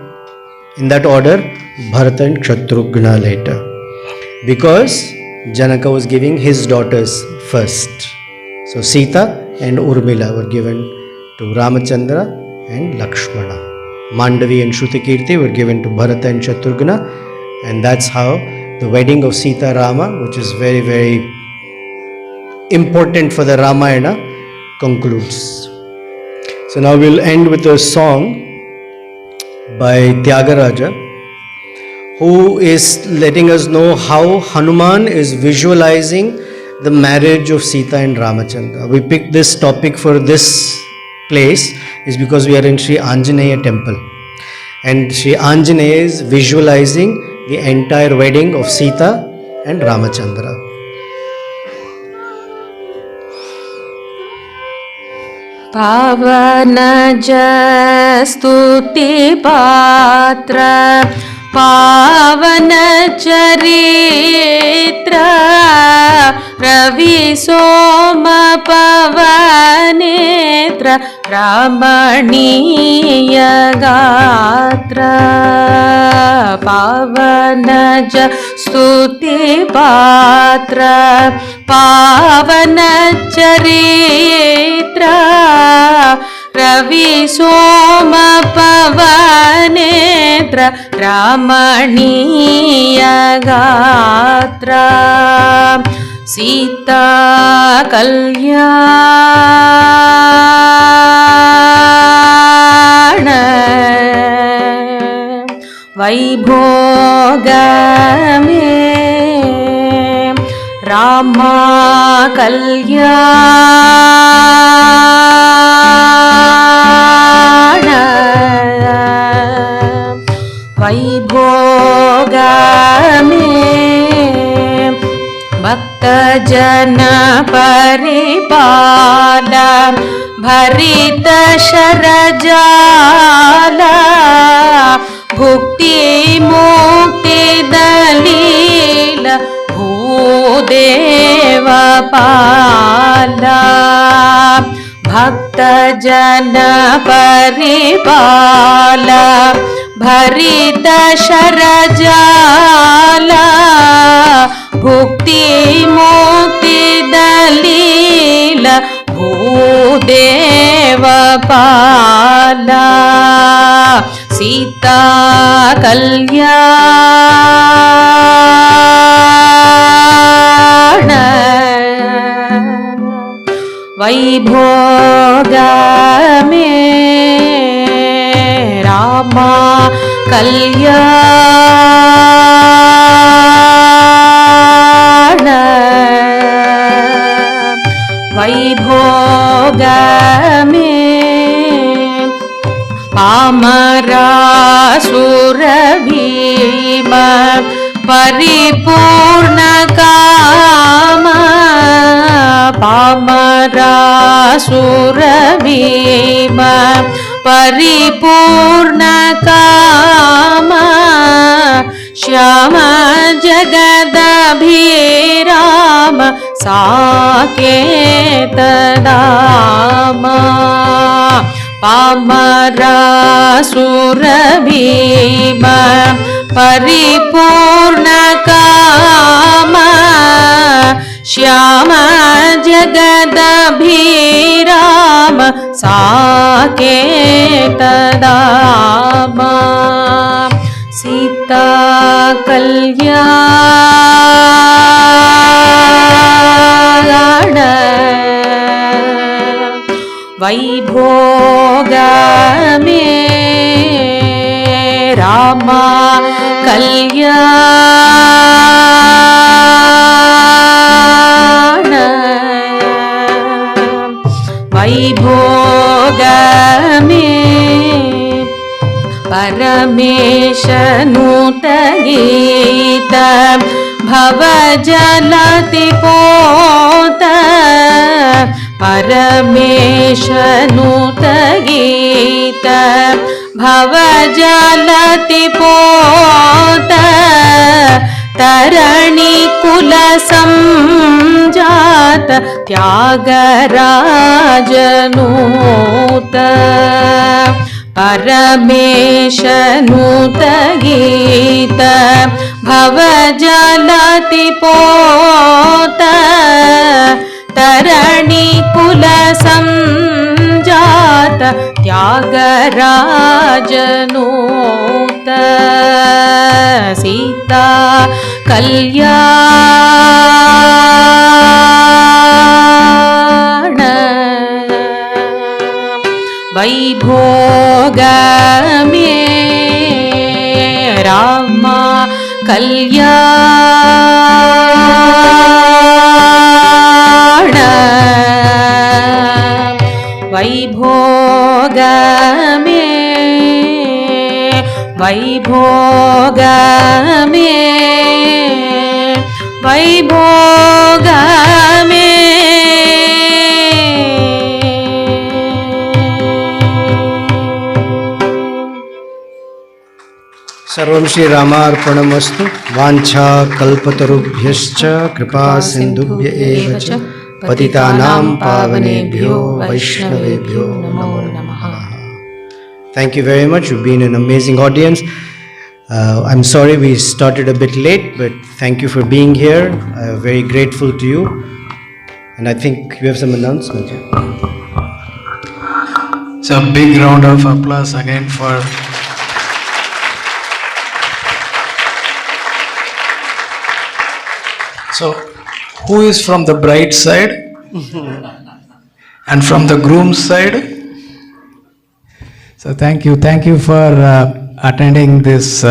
in that order, Bharata and Shatrughna later. Because Janaka was giving his daughters first. So Sita and Urmila were given to Ramachandra and Lakshmana. Mandavi and Shrutikirti were given to Bharata and Shatrugna, and that's how the wedding of Seetha Rama, which is very, very important for the Ramayana, concludes. So now we'll end with a song by Tyagaraja, who is letting us know how Hanuman is visualizing the marriage of Seetha and Ramachandra. We picked this topic for this place is because we are in Sri Anjaneya temple, and Sri Anjaneya is visualizing the entire wedding of Seetha and Ramachandra. Pavanaja stuti patra Pavana charitra Ravi soma pavanetra Ramaniya gatra Pavanaja stuti patra Pavana charitra Ravi soma pavanetra Ramaniya gatra Seetha Kalyanam Vaibhogame Rama Kalyanam Vaibhogame Bhakta Jana Paripala Bharita Sharajala Bhukti Mukti Dalila Bhudeva Pala Bhakta Jana Paripala Bharita Sharajala Bhukti Mukti Dalila Bhudeva Pala Seetha Kalyanam Vaibhogame Rama Kalyanam Vaibhogame Pamara Surabhima Paripurna Kama Pamara Surabhima Paripurna Kama Shyama Jagadabhirama Saketa Dama Pamara Surabhima Paripurna Kama Shyama Jagadabhirama Saketa Dama Seetha Kalyanam Vaibhogame Rama Kalyanam Vaibhogame Paramesha Nuta Gita Bhavajalati Pota Paramesha Nuta Gita Bhavajalati Pota Tarani Kula Samjata Tyagarajanuta Paramesha Nuta Gita Bhavajalati Pota Tarani Kula Samjata त्यागराजनूत Sita कल्याण वैभोगमे रामा कल्याण वैभोगमे वैभोगमे वैभोगमे सर्वं श्री रामार्पणमस्तु। वाञ्छा कल्पतरुभ्यश्च कृपा सिन्धुभ्य एव च पतितानां पावनेभ्यो वैष्णवेभ्यो नमो नमः। Thank you very much. You've been an amazing audience. I'm sorry we started a bit late, but thank you for being here. Very grateful to you. And I think you have some announcements. So a big round of applause again for So who is from the bride side and from the groom's side? So thank you for attending this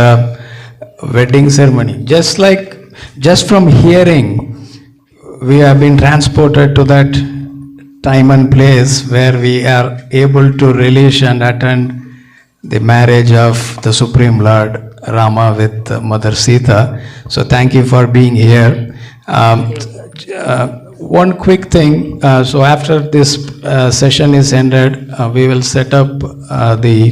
wedding ceremony. Just from hearing, we have been transported to that time and place where we are able to relish and attend the marriage of the Supreme Lord Rama with Mother Seetha. So thank you for being here. One quick thing, so after this session is ended, we will set up the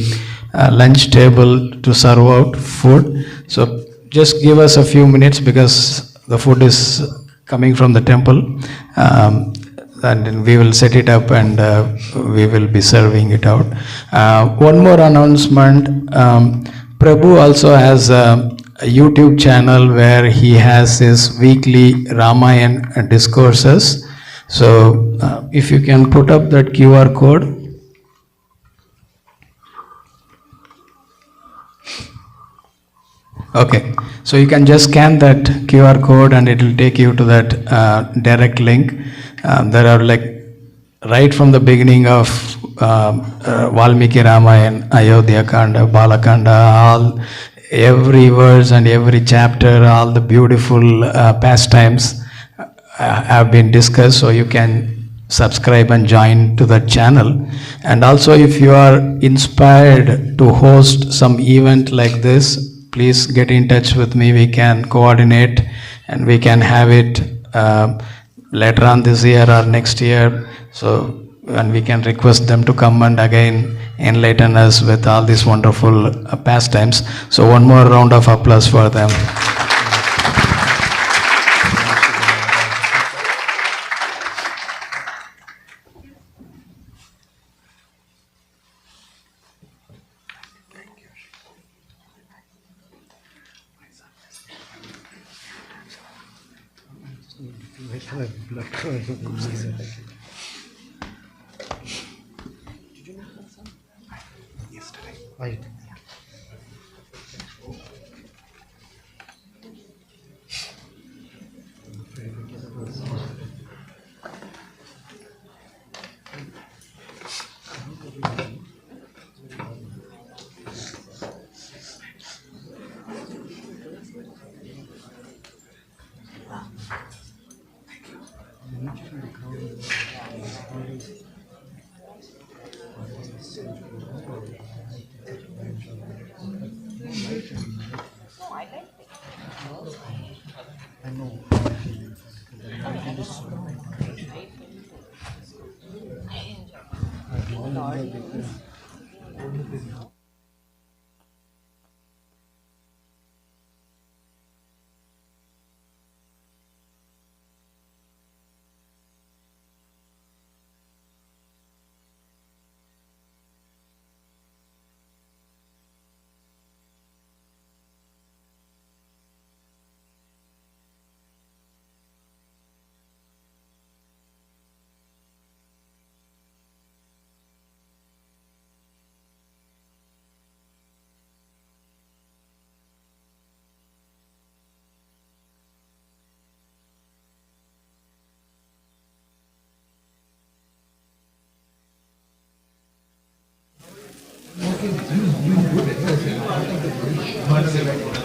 lunch table to serve out food. So just give us a few minutes because the food is coming from the temple, and then we will set it up and we will be serving it out. One more announcement, Prabhu also has a YouTube channel where he has his weekly Ramayan discourses. So if you can put up that QR code. Okay, so you can just scan that QR code and it will take you to that direct link. There are right from the beginning of Valmiki Ramayan, Ayodhya Kanda, Balakanda, every verse and every chapter, all the beautiful pastimes have been discussed, so you can subscribe and join to that channel. And also if you are inspired to host some event like this, please get in touch with me. We can coordinate and we can have it later on this year or next year. So, and we can request them to come and again enlighten us with all these wonderful pastimes. So one more round of applause for them. One second.